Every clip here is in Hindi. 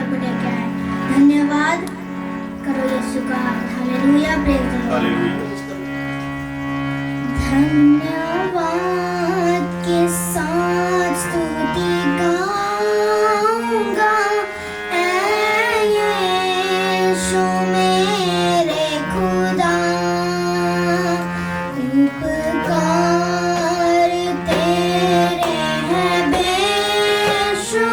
बढ़िया क्या है। धन्यवाद करो यीशु का। Hallelujah, praise the Lord. धन्यवाद के साथ स्तुति गाऊंगा, ऐ यीशु मेरे खुदा। उपकार तेरे हैं बेशुमार,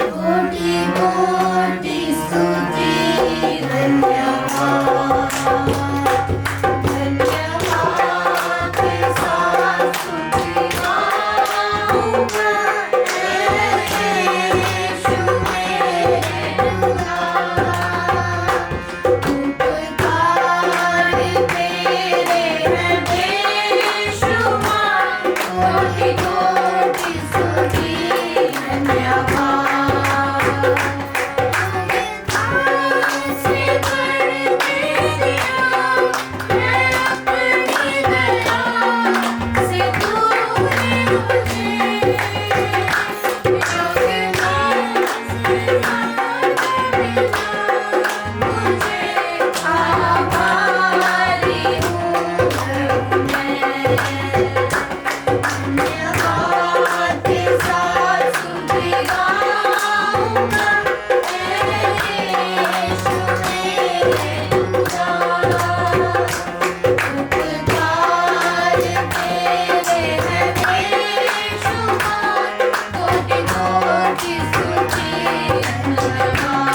कोटि कोटि स्तुति धन्यवाद। धन्यवाद के साथ स्तुति गाऊंगा, ऐ यीशु मेरे खुदा। उपकार तेरे हैं बेशुमार, कोटि कोटि स्तुति धन्यवाद। तूने दास से कर दे दिया, मैं अपनी दया से तूने मुझे जगदास से मिला। मुझे आभारी हूँ मैं। धन्यवाद के साथ स्तुति गाऊंगा, ऐ यीशु मेरे खुदा। उपकार तेरे हैं बेशुमार, कोटि कोटि स्तुति धन्यवाद।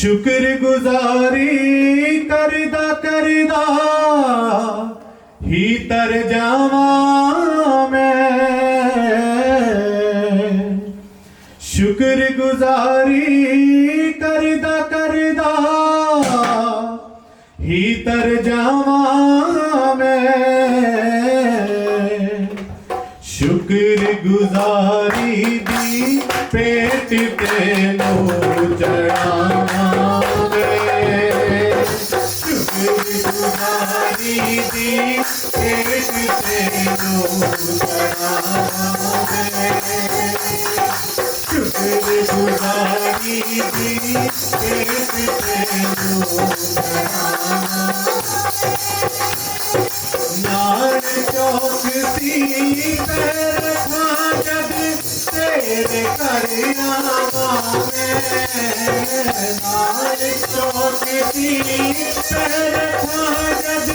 शुक्रगुजारी करदा करदा ही तर जावा मैं, शुक्रगुजारी करदा करदा ही तर जावा मैं, शुक्रगुजारी दी पेट तेनू चढ़ावा मैं, शुक्रगुजारी दी पेट तेनू चढ़ावा मैं, शुक्रगुजारी दी पेट तेनू चढ़ावा। नार चौकसी पैर था जग तेरे घर आवा मैं, नार चौकसी पैर था जग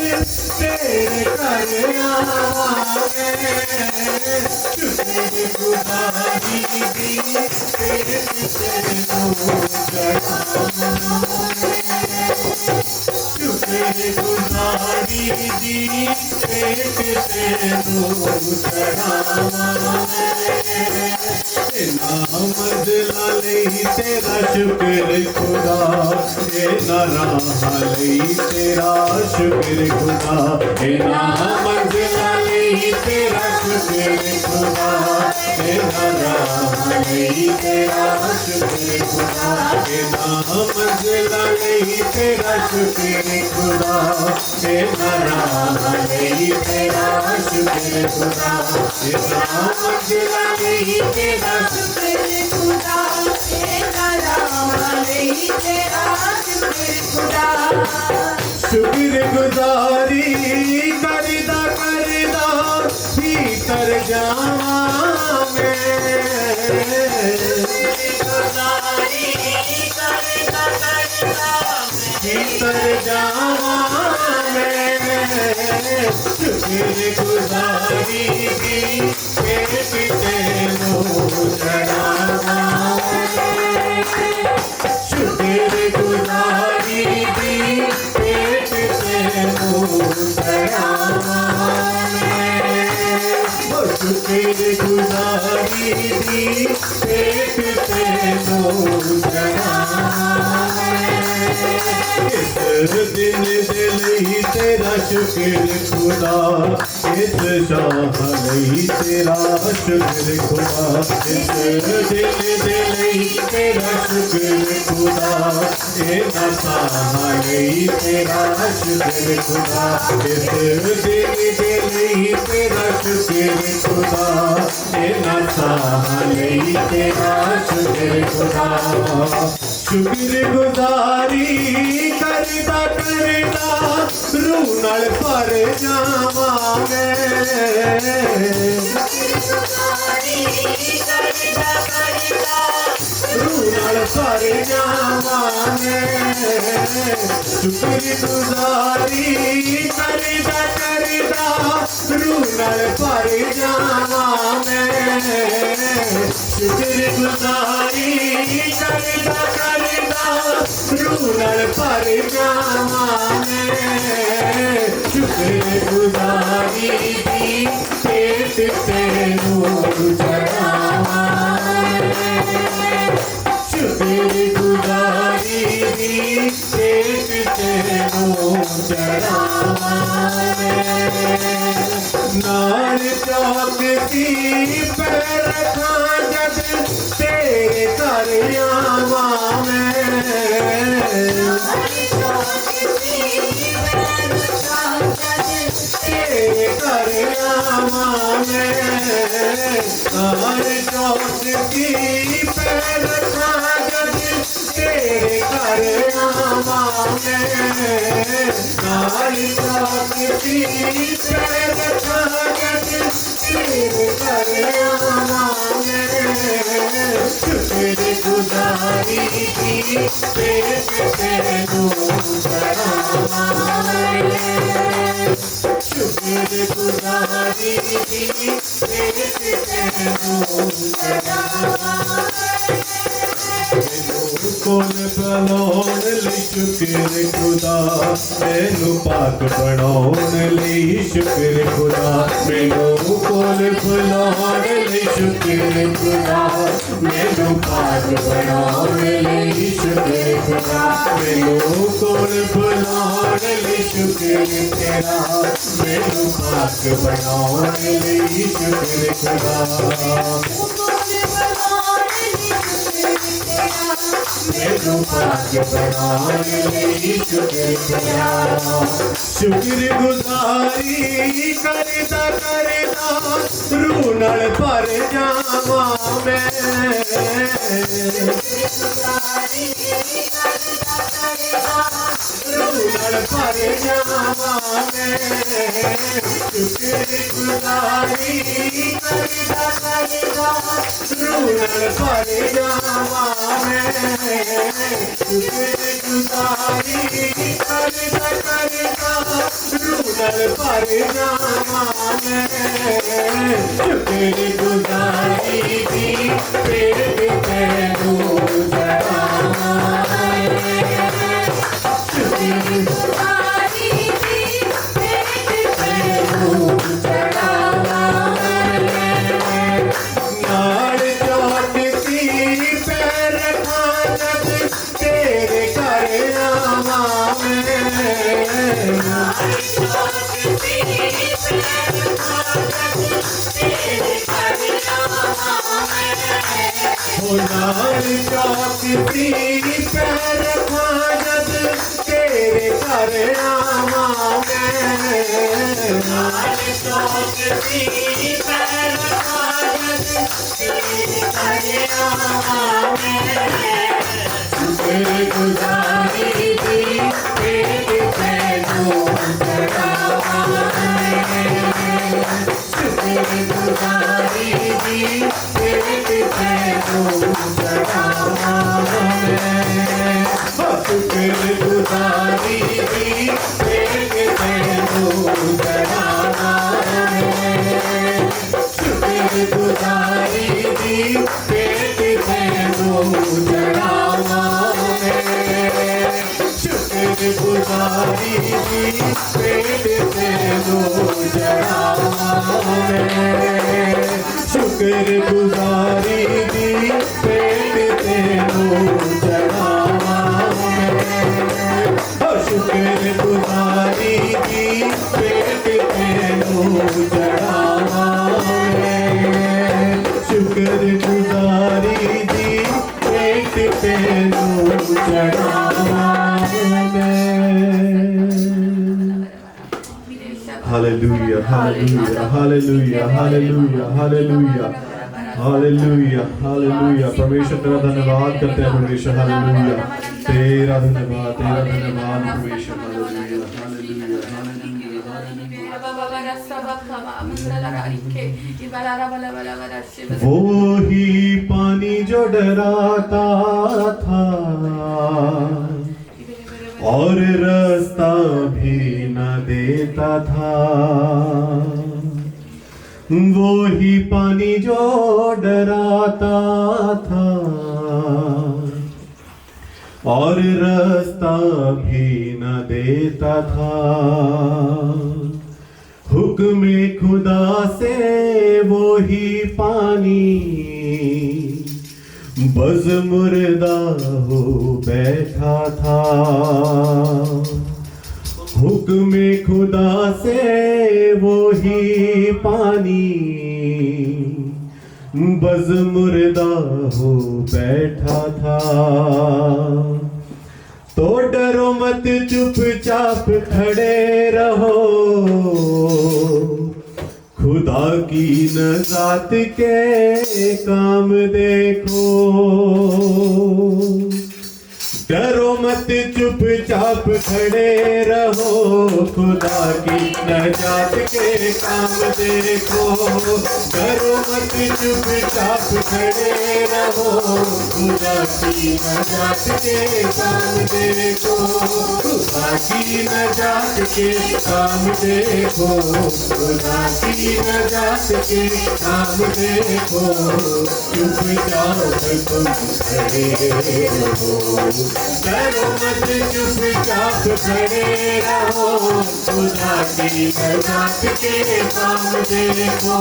तेरे घर आवा मैं, शुक्रगुजारी दी पेट तेनू चढ़ावा मैं, शुक्रगुजारी दी पेट तेनू चढ़ावा मैं, नामद लाली तेरा शुक्र खुदा, नाराह लई तेरा शुक्र खुदा, नामद लाली तेरा शुक्र खुदा, नाराह लई तेरा शुक्र खुदा, नामद लाली तेरा शुक्र खुदा, नाराह लई तेरा शुक्र खुदा, नामद लाली तेरा शुक्र खुदा, नाराह लई तेरा शुक्र खुदा। शुक्रगुजारी करदा करदा भीतर जावा मैं, शुक्रगुजारी करदा करदा भीतर जावा मैं, शुक्रगुजारी दी पेट तेनू चढ़ावा मैं, शुक्रगुजारी दी पेट तेनू चढ़ावा मैं, शुक्रगुजारी दी पेट तेनू चढ़ावा मैं, इस दिन दिल ही तेरा शुक्र खुदा, इस शाह लई तेरा शुक्र खुदा, इस दिल ही तेरा शुक्र खुदा, नासाह लई तेरा शुक्र खुदा, इस दिल ही तेरा शुक्र खुदा, नासाह लई तेरा शुक्र खुदा। शुक्रगुजारी करदा करदा रूह नाल भर जावा मैं, शुक्रगुजारी करदा करदा रूह नाल भर जावा मैं, शुक्रगुजारी करदा करदा रूह नाल भर जावा मैं, शुक्रगुजारी करदा करदा रूह नाल भर जावा मैं, शुक्रगुजारी दी पेट तेनू चढ़ावा मैं, शुक्रगुजारी दी पेट तेनू चढ़ावा मैं, नार चौकसी पैर था जग तेरे घर आवा मैं, तेरे घर आवा मैं, नार चौकसी पैर था जग तेरे घर आवा मैं, नार चौकसी पैर था जग तेरे घर आवा मैं, शुक्रगुजारी दी पेट तेनू चढ़ावा मैं, शुक्रगुजारी दी पेट तेनू चढ़ावा मैं, कोल पलोन शुक्र खुदा मैनू पाक बनाने लई शुक्र खुदा मैनू कोल बुलाने लई शुक्र खुदा मैनू पाक बनाने लई शुक्र खुदा मैनू कोल बुलाने लई शुक्र तेरा मैनू पाक बनाने लई शुक्र खुदा मैनू पाक बनाने लई शुक्र तेरा शुक्र गुजारी करदा करदा रूह नाल भर जावां मैं रूह नाल भर जावां मैं शुक्र गुजारी करदा करदा रूह नाल भर जावां मैं शुक्र गुजारी करदा करदा रूह नाल भर जावां मैं शुक्र गुजारी दी फिर भी तैनू जगावां शुक्र गुजारी दी फिर भी तैनू जगावां नाल चौकती पैर खानत तेरे घर आवां मैं नाल चौकती पैर खानत तेरे घर आवां मैं हो नाल चौकती पैर खानत तेरे घर आवां मैं नाल चौकती पैर खानत तेरे घर आवां मैं शुक्र गुजारी दी तेरे तैनू जगावां शुक्र गुजारी दी तेरे तैनू जगावां शुक्र गुजारी दी तेरे तैनू जगावां शुक्र गुजारी दी तेरे तैनू जगावां शुक्र गुजारी दी तेरे तैनू जगावां शुक्र गुजारी दी तेरे तैनू जगावां शुक्र गुजारी दी तेरे तैनू जगावां शुक्र गुजारी दी तेरे तैनू जगावां Hallelujah, hallelujah, hallelujah, hallelujah, hallelujah, hallelujah, hallelujah. परमेश्वर तेरा धन्यवाद करते हैं परमेश्वर हालेलुया तेरा धन्यवाद परमेश्वर हालेलुया हालेलुया हालेलुया वो ही पानी जो डराता था और रास्ता भी न देता था वो ही पानी जो डराता था और रास्ता भी न देता था हुक्म खुदा से वो ही पानी बज़ मुर्दा हो बैठा था हुक्म खुदा से वो ही पानी बज़ मुर्दा हो बैठा था तो डरो मत चुपचाप खड़े रहो खुदा की नजात के काम देखो डरो मत चुपचाप खड़े रहो खुदा की नजात के काम देखो डरो मत चुपचाप खड़े रहो खुदा की नजात के काम देखो खुदा की नजात के काम देखो खुदा की नजात के काम देखो चुपचाप तुम खड़े रहो डरो मत चुपचाप खड़े रहो, खुदा की नजात के काम देखो।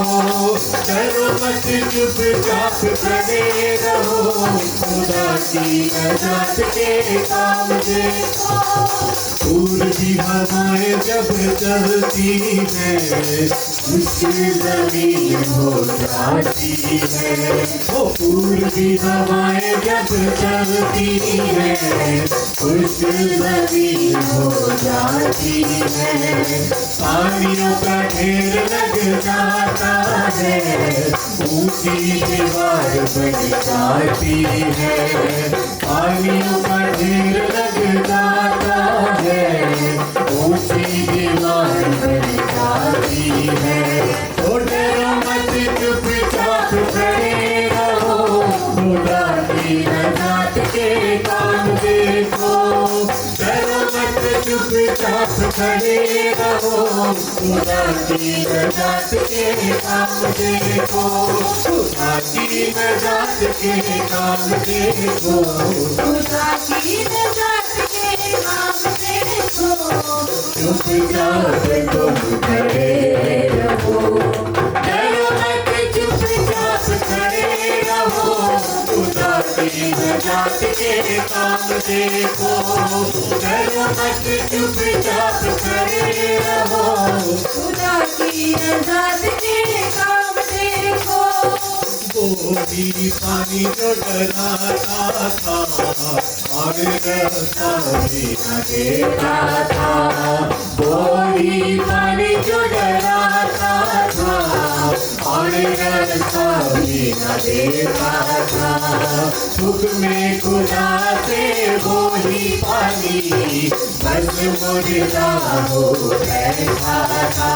डरो मत चुपचाप खड़े रहो, खुदा की नजात के काम देखो। पूर्वी हवाएं जब चलती है, मुश्किल जमीन हो जाती है। ओ पूर्वी हवाएं जब चलती है, मुश्किल जमीन हो जाती है। पानियों का ढेर लग जाता है, ऊंची दीवार बन जाती है। पानियों का ढेर लग जाता है, ऊंची दीवार बन जाती है। ओ डरो मत चुपचाप खड़े रहो, खुदा की नजात के काम देखो। डरो मत चुपचाप खड़े रहो, खुदा की नजात के काम देखो। खुदा की नजात के काम देखो, खुदा की नजात के काम देखो। चुपचाप तुम खड़े रहो, डरो मत चुपचाप खड़े रहो, खुदा की नजात के काम देखो। डरो मत चुपचाप खड़े रहो, खुदा की नजात के काम देखो। बोली पानी जो डराता था, और रास्ता भी न देता था। बोली पानी जो डराता था, और रास्ता भी न देता था। हुक्मे खुदा से बोली पानी बस मुर्दा हो बैठा था।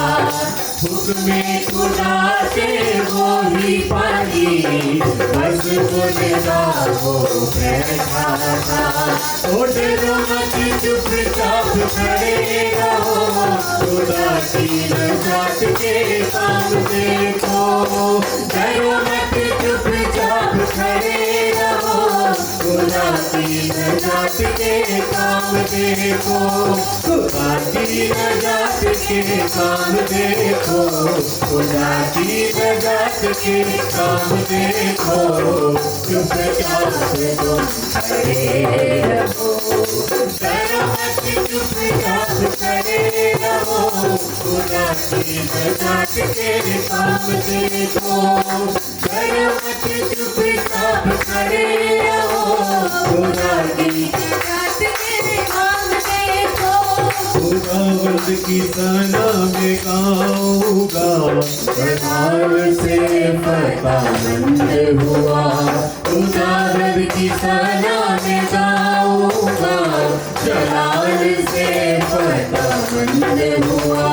हुक्मे खुदा से बोली पानी बस मुर्दा हो बैठा था। ओ डरो मत चुपचाप खड़े रहो, खुदा की नजात के काम देखो। डरो मत चुपचाप खड़े रहो, खुदा की नजात के काम देखो। खुदा की नजात के काम देखो, खुदा की नजात के काम देखो। चुपचाप तुम खड़े रहो, डरो मत चुपचाप खड़े रहो, खुदा की नजात के काम देखो। डरो मत चुपचाप खड़े रहो, खुदा की नजात के काम देखो। खुदावंद की सना में गाऊंगा, जलाल से फतेहमंद हुआ। खुदावंद की सना में गाऊंगा, जलाल से फतेहमंद हुआ।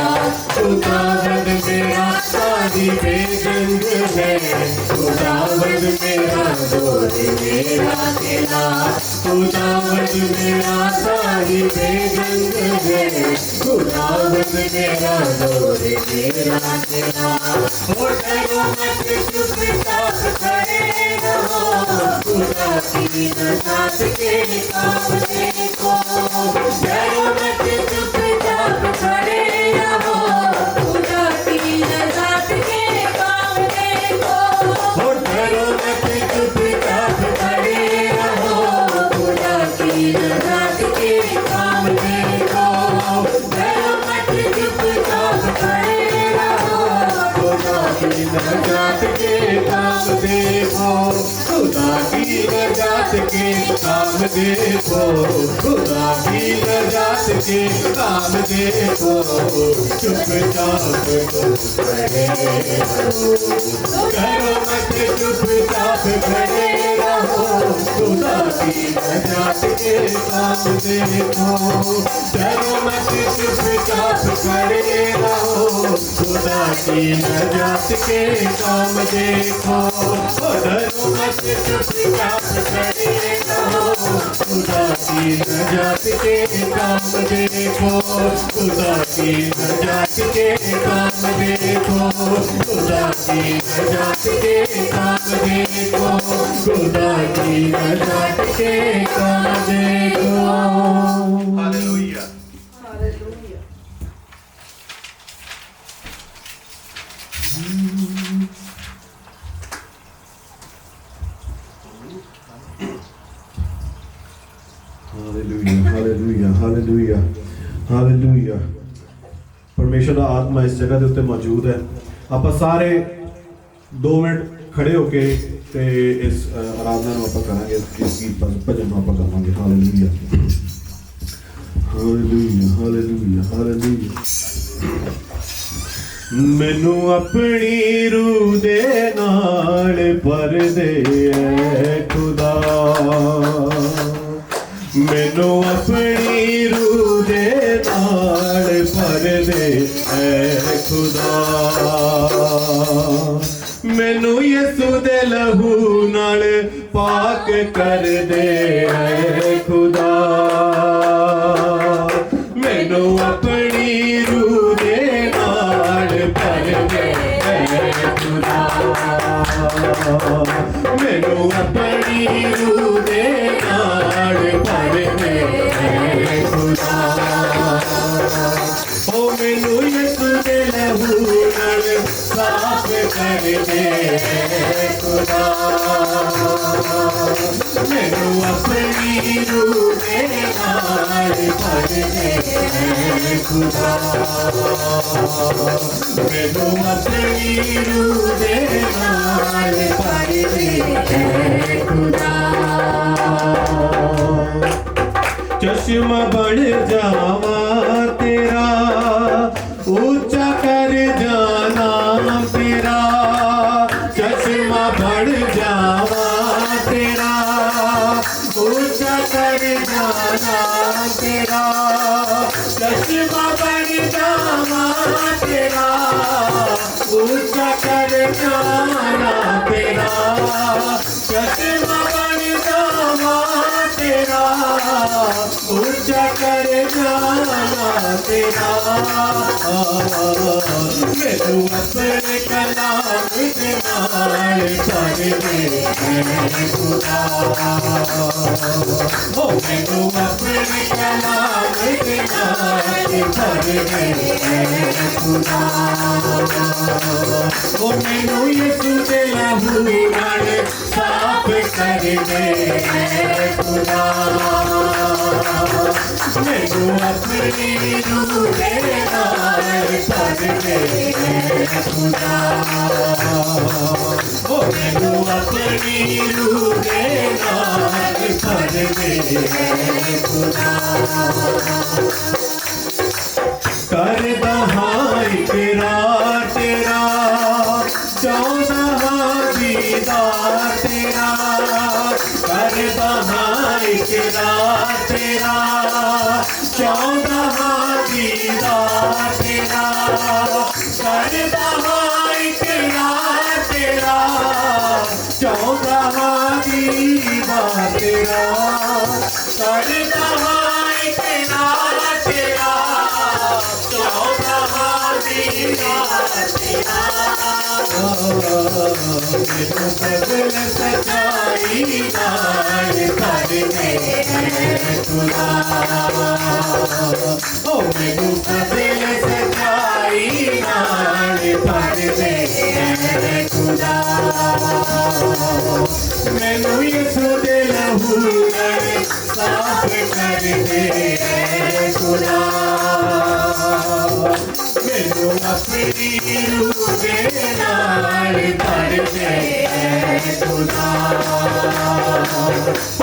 खुदावंद मेरा साहिब जंग है, खुदावंद मेरा जोर मेरा किला। खुदावंद मेरा साहिब जंग है, खुदावंद मेरा जोर मेरा किला। ओ डरो मत चुपचाप खड़े रहो, खुदा की नजात के काम देखो। डरो मत चुपचाप खड़े रहो, खुदा की नजात के काम देखो। ओ डरो मत चुपचाप खड़े रहो, खुदा की नजात के काम देखो। डरो मत चुपचाप खड़े रहो, खुदा की नजात के काम देखो। खुदा की नजात के काम देखो, खुदा की नजात के काम देखो। चुपचाप तुम खड़े रहो, डरो मत चुपचाप खड़े रहो, खुदा की नजात के काम देखो। डरो मत चुपचाप खड़े रहो, खुदा की नजात के काम देखो। डरो मत चुपचाप खड़े रहो, खुदा की नजात के काम देखो। खुदा की नजात के काम देखो, खुदा की नजात के काम देखो। खुदा की नजात के काम देखो। परमेश्वर का आत्मा इस जगह के उत्ते मौजूद है। आप सारे 2 मिनट खड़े होके ते इस आराधना को आप करांगे, इस गीत भजन आप गावांगे। हालेलुया हालेलुया हालेलुया हालेलुया। मैनू अपनी रूह दे नाल भर दे खुदा, मैनू अपनी रूह दे नाल भर दे खुदा, मैनू यसू दे लहू नाल पाक कर दे खुदा, मैनू अपनी रूह दे नाल भर दे खुदा, मैनू अपनी रूह दे नाल भर दे खुदा, ओ मैनू यसू दे लहू नाल साफ कर दे खुदा, मैनू अपनी रूह दे नाल भर दे खुदा, मैनू अपनी रूह दे नाल भर दे खुदा। चश्मा बन जावा तेरा, ऊंचा कर जाना तेरा, चश्मा बन जावा तेरा, ऊंचा कर जाना तेरा, चश्मा बन जावा तेरा, ऊंचा कर जाना तेरा, चश्मा बन जावा तेरा, ऊंचा कर जाना तेरा, मैनू अपने कलाम दे नाल भर दे खुदा, ओ मैनू अपने कलाम दे नाल भर दे खुदा, ओ मैनू यसू दे लहू नाल साफ कर दे खुदा, मैनू अपनी रूह दे नाल भर दे खुदा, ओ मैनू अपनी रूह दे नाल भर दे खुदा, करदा हां इकरार तेरा, चाहदा हां दीदार तेरा, करदा हां इकरार तेरा, चाहदा हां दीदार तेरा, करदा हां इकरार तेरा, चाहदा हां दीदार तेरा, करदा हां इकरार तेरा, चाहदा हां दीदार तेरा, मैनू बदल सच्चाई नाल भर दे खुदा, ओ मैनू बदल सच्चाई नाल भर दे खुदा, मैनू यसू दे लहू नाल साफ कर दे खुदा, मैनू अपनी रूह दे नाल भर दे खुदा,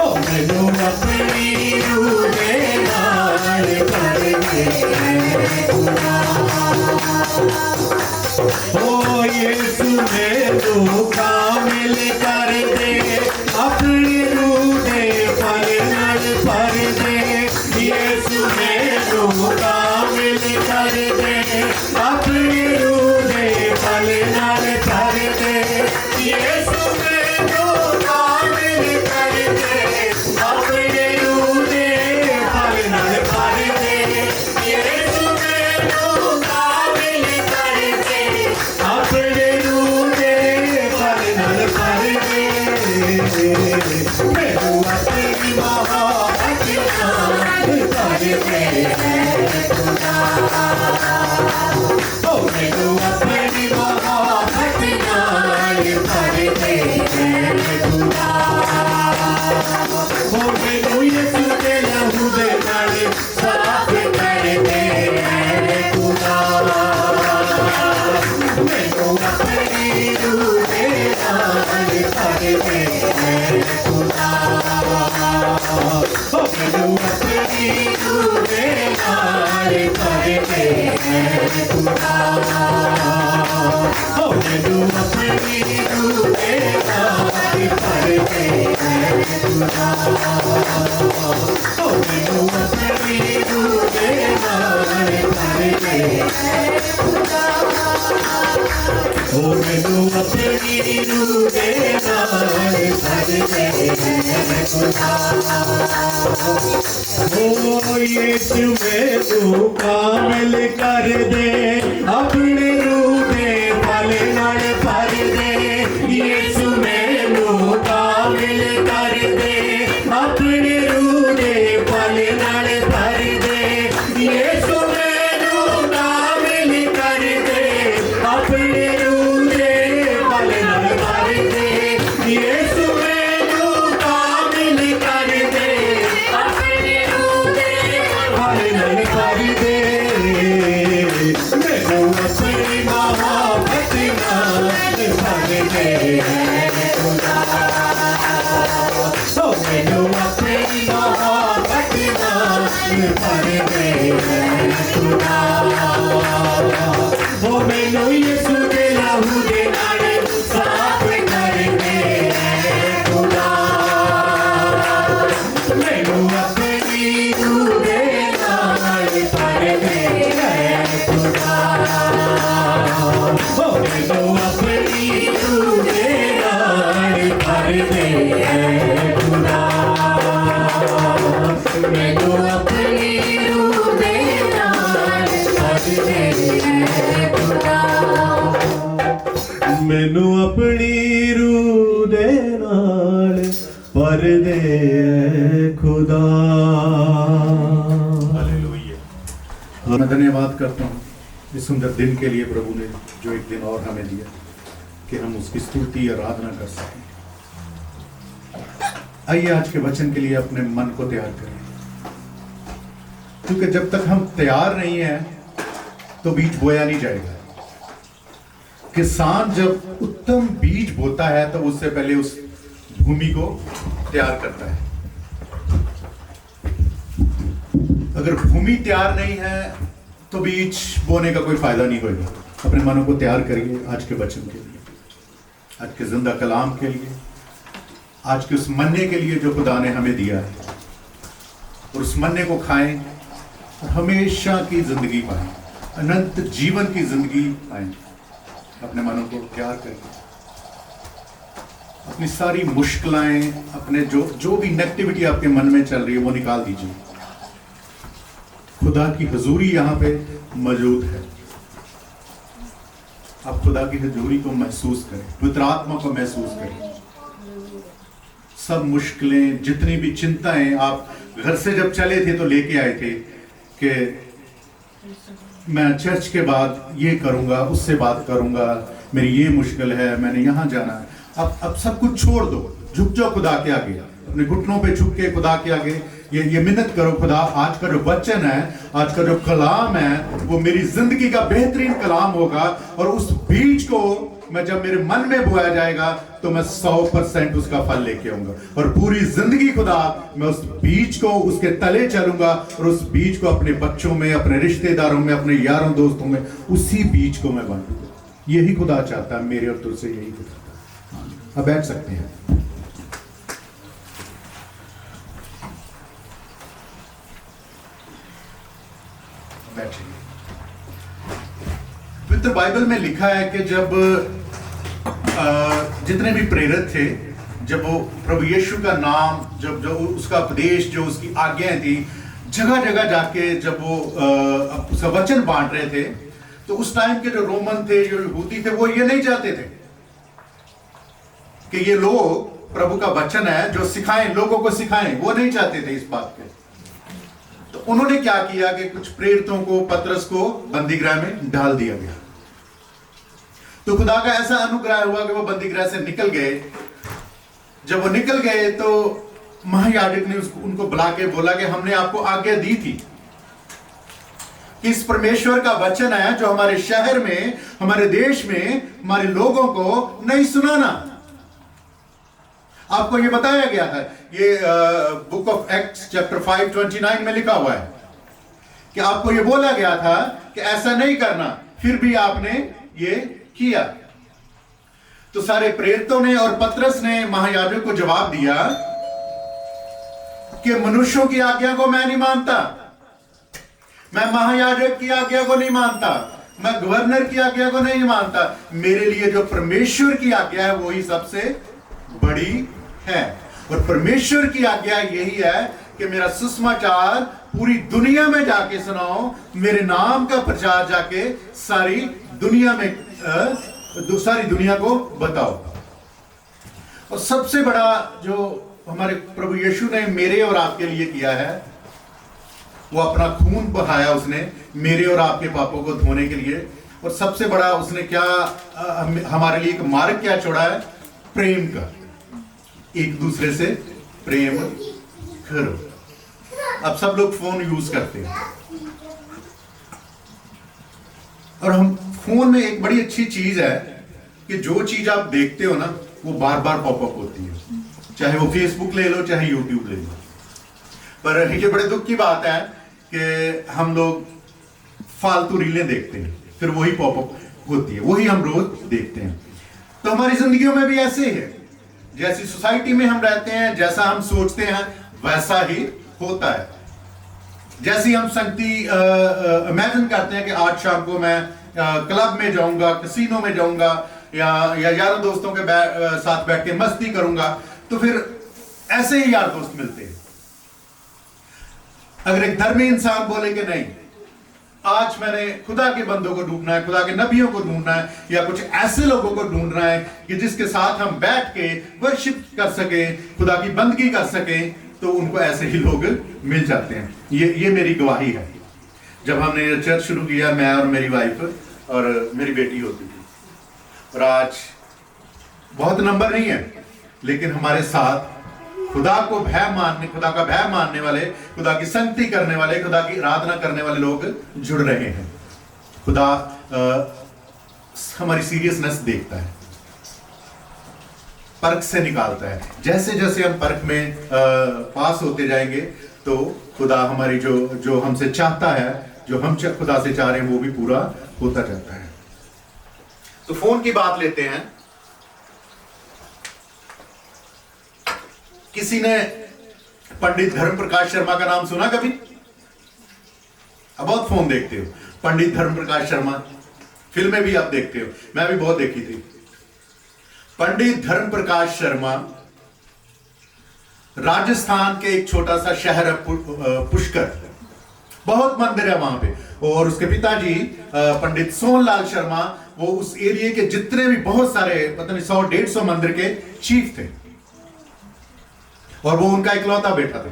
ओ मैनू अपनी रूह दे नाल भर दे खुदा, ओ यीशु मैनू कामिल कर दे, अपनी रूह दे फल नाल भर दे, यीशु मैनू कामिल कर दे, अपनी रूह दे फल नाल भर दे, यीशु मैनू कामिल कर दे, अपनी रूह दे फल नाल भर दे, यीशु मैनू कामिल कर दे, अपनी रूह दे फल मैनू अपनी रूह दे नाल भर दे खुदा ओ यीशु मैनू कामिल कर दे अपने रूह दे फल नाल भर दे यीशु मैनू कामिल कर दे अपने रूह दे फल नाल भर दे यीशु मैनू कामिल कर दे अपने रूह दे फल नाल भर दे यीशु मैनू कामिल कर दे अपने रूह दे फल नाल भर दे मैनू अपनी मोहब्बत नाल भर दे खुदा ओ मैनू अपनी मोहब्बत नाल भर दे खुदा ओ मैनू यीशु दे लहू दे नाल साफ कर दे खुदा मैनू अपनी रूह दे नाल भर दे खुदा ओ मैनू अपनी रूह दे नाल भर दे खुदा मैनू अपनी रूह दे नाल भर दे खुदा मैनू अपनी रूह दे नाल भर दे खुदा। हालेलुया। मैं धन्यवाद करता हूँ इस सुंदर दिन के लिए प्रभु ने जो एक दिन और हमें दिया कि हम उसकी स्तुति आराधना कर सकें। आइए आज के वचन के लिए अपने मन को तैयार करें, क्योंकि जब तक हम तैयार नहीं हैं तो बीज बोया नहीं जाएगा। किसान जब उत्तम बीज बोता है तो उससे पहले उस भूमि को तैयार करता है। अगर भूमि तैयार नहीं है तो बीज बोने का कोई फायदा नहीं होगा। अपने मनों को तैयार करिए आज के वचन के लिए, आज के जिंदा कलाम के लिए, आज के उस मन्ने के लिए जो खुदा ने हमें दिया है, और उस मन्ने को खाएं और हमेशा की जिंदगी पाएं, अनंत जीवन की जिंदगी पाएं। अपने मनों को तैयार करिए, अपनी सारी मुश्किलें, अपने जो भी नेगेटिविटी आपके मन में चल रही है वो निकाल दीजिए। खुदा की हजूरी यहाँ पे मौजूद है। आप खुदा की हजूरी को महसूस करें, पवित्र आत्मा को महसूस करें। सब मुश्किलें, जितनी भी चिंताएं आप घर से जब चले थे तो लेके आए थे कि मैं चर्च के बाद ये करूंगा, उससे बात करूंगा, मेरी ये मुश्किल है, मैंने यहाँ जाना है। अब सब कुछ छोड़ दो, झुक जाओ खुदा के आगे, अपने घुटनों पे झुक के खुदा के आगे ये मिन्नत करो, खुदा आज का जो वचन है, आज का जो कलाम है वो मेरी जिंदगी का बेहतरीन कलाम होगा, और उस बीज को मैं जब मेरे मन में बोया जाएगा तो मैं 100% उसका फल लेके आऊंगा। और पूरी जिंदगी खुदा मैं उस बीज को, उसके तले चलूंगा और उस बीज को अपने बच्चों में, अपने रिश्तेदारों में, अपने यारों दोस्तों में उसी बीज को मैं बांटूंगा। यही खुदा चाहता है मेरे और तुझसे, यही खुदा। अब बैठ सकते हैं। पवित्र बाइबल में लिखा है कि जब जितने भी प्रेरित थे, जब वो प्रभु यीशु का नाम, जब जो उसका उपदेश, जो उसकी आज्ञाएं थी, जगह जगह जाके जब वो उसका वचन बांट रहे थे, तो उस टाइम के जो रोमन थे, जो यहूदी थे, वो ये नहीं चाहते थे कि ये लोग प्रभु का वचन है जो सिखाएं, लोगों को सिखाएं, वो नहीं चाहते थे इस बात के। तो उन्होंने क्या किया कि कुछ प्रेरितों को, पतरस को बंदीगृह में डाल दिया गया। तो खुदा का ऐसा अनुग्रह हुआ कि वो बंदीगृह से निकल गए। जब वो निकल गए तो महायाजक ने उनको बुला के बोला कि हमने आपको आज्ञा दी थी कि इस परमेश्वर का वचन है जो हमारे शहर में, हमारे देश में, हमारे लोगों को नहीं सुनाना। आपको ये बताया गया है, ये बुक ऑफ एक्ट्स चैप्टर 5:29 में लिखा हुआ है कि आपको ये बोला गया था कि ऐसा नहीं करना, फिर भी आपने ये किया। तो सारे प्रेरितों ने और पतरस ने महायाजक को जवाब दिया कि मनुष्यों की आज्ञा को मैं नहीं मानता, मैं महायाजक की आज्ञा को नहीं मानता, मैं गवर्नर की आज्ञा को नहीं मानता, मेरे लिए जो परमेश्वर की आज्ञा है वही सबसे बड़ी है। और परमेश्वर की आज्ञा यही है कि मेरा सुसमाचार पूरी दुनिया में जाके सुनाओ, मेरे नाम का प्रचार जाके सारी दुनिया को बताओ। और सबसे बड़ा जो हमारे प्रभु यीशु ने मेरे और आपके लिए किया है, वो अपना खून बहाया उसने मेरे और आपके पापों को धोने के लिए। और सबसे बड़ा उसने क्या हमारे लिए एक मार्ग क्या छोड़ा है? प्रेम का, एक दूसरे से प्रेम करो। अब सब लोग फोन यूज करते हैं, और हम फोन में एक बड़ी अच्छी चीज है कि जो चीज आप देखते हो ना वो बार बार पॉपअप होती है, चाहे वो फेसबुक ले लो चाहे यूट्यूब ले लो। पर ये बड़े दुख की बात है कि हम लोग फालतू रीलें देखते हैं, फिर वही पॉपअप होती है, वही हम रोज देखते हैं। तो हमारी जिंदगियों में भी ऐसे ही है, जैसी सोसाइटी में हम रहते हैं, जैसा हम सोचते हैं वैसा ही होता है। जैसी हम संगति इमेजिन करते हैं कि आज शाम को मैं क्लब में जाऊंगा, कैसीनो में जाऊंगा, या यारों दोस्तों के साथ बैठ के मस्ती करूंगा, तो फिर ऐसे ही यार दोस्त मिलते हैं। अगर एक धर्मी इंसान बोले कि नहीं, आज मैंने खुदा के बंदों को ढूंढना है, खुदा के नबियों को ढूंढना है, या कुछ ऐसे लोगों को ढूंढना है कि जिसके साथ हम बैठ के वर्शिप कर सके, खुदा की बंदगी कर सके, तो उनको ऐसे ही लोग मिल जाते हैं। ये मेरी गवाही है। जब हमने चर्च शुरू किया, मैं और मेरी वाइफ और मेरी बेटी होती थी, और आज बहुत नंबर नहीं है, लेकिन हमारे साथ खुदा का भय मानने वाले, खुदा की संगति करने वाले, खुदा की आराधना करने वाले लोग जुड़ रहे हैं। खुदा हमारी सीरियसनेस देखता है, परख से निकालता है। जैसे जैसे हम परख में पास होते जाएंगे, तो खुदा हमारी जो हमसे चाहता है, जो हम खुदा से चाह रहे हैं, वो भी पूरा होता जाता है। तो फोन की बात लेते हैं। किसी ने पंडित धर्म प्रकाश शर्मा का नाम सुना कभी? अब बहुत फोन देखते हो, पंडित धर्म प्रकाश शर्मा, फिल्में भी आप देखते हो, मैं भी बहुत देखी थी। पंडित धर्म प्रकाश शर्मा राजस्थान के एक छोटा सा शहर है पुष्कर, बहुत मंदिर है वहां पे, और उसके पिताजी पंडित सोनलाल शर्मा, वो उस एरिया के जितने भी बहुत सारे पता नहीं 100-150 मंदिर के चीफ थे, और वो उनका इकलौता बेटा था।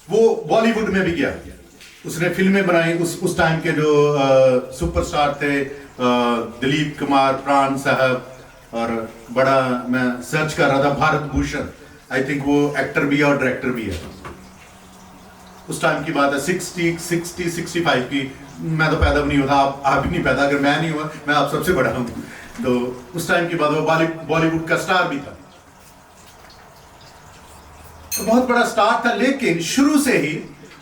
वो बॉलीवुड में भी गया, उसने फिल्में बनाई। उस टाइम के जो सुपरस्टार थे, दिलीप कुमार, प्राण साहब, और बड़ा मैं सर्च कर रहा था, भारत भूषण, आई थिंक वो एक्टर भी है और डायरेक्टर भी है। उस टाइम की बात है, 65 की। मैं तो पैदा भी नहीं होता, आप भी नहीं पैदा, अगर मैं नहीं हुआ, मैं आप सबसे बड़ा हूं। तो उस टाइम की बात, वो बॉलीवुड का स्टार भी था, तो बहुत बड़ा स्टार था। लेकिन शुरू से ही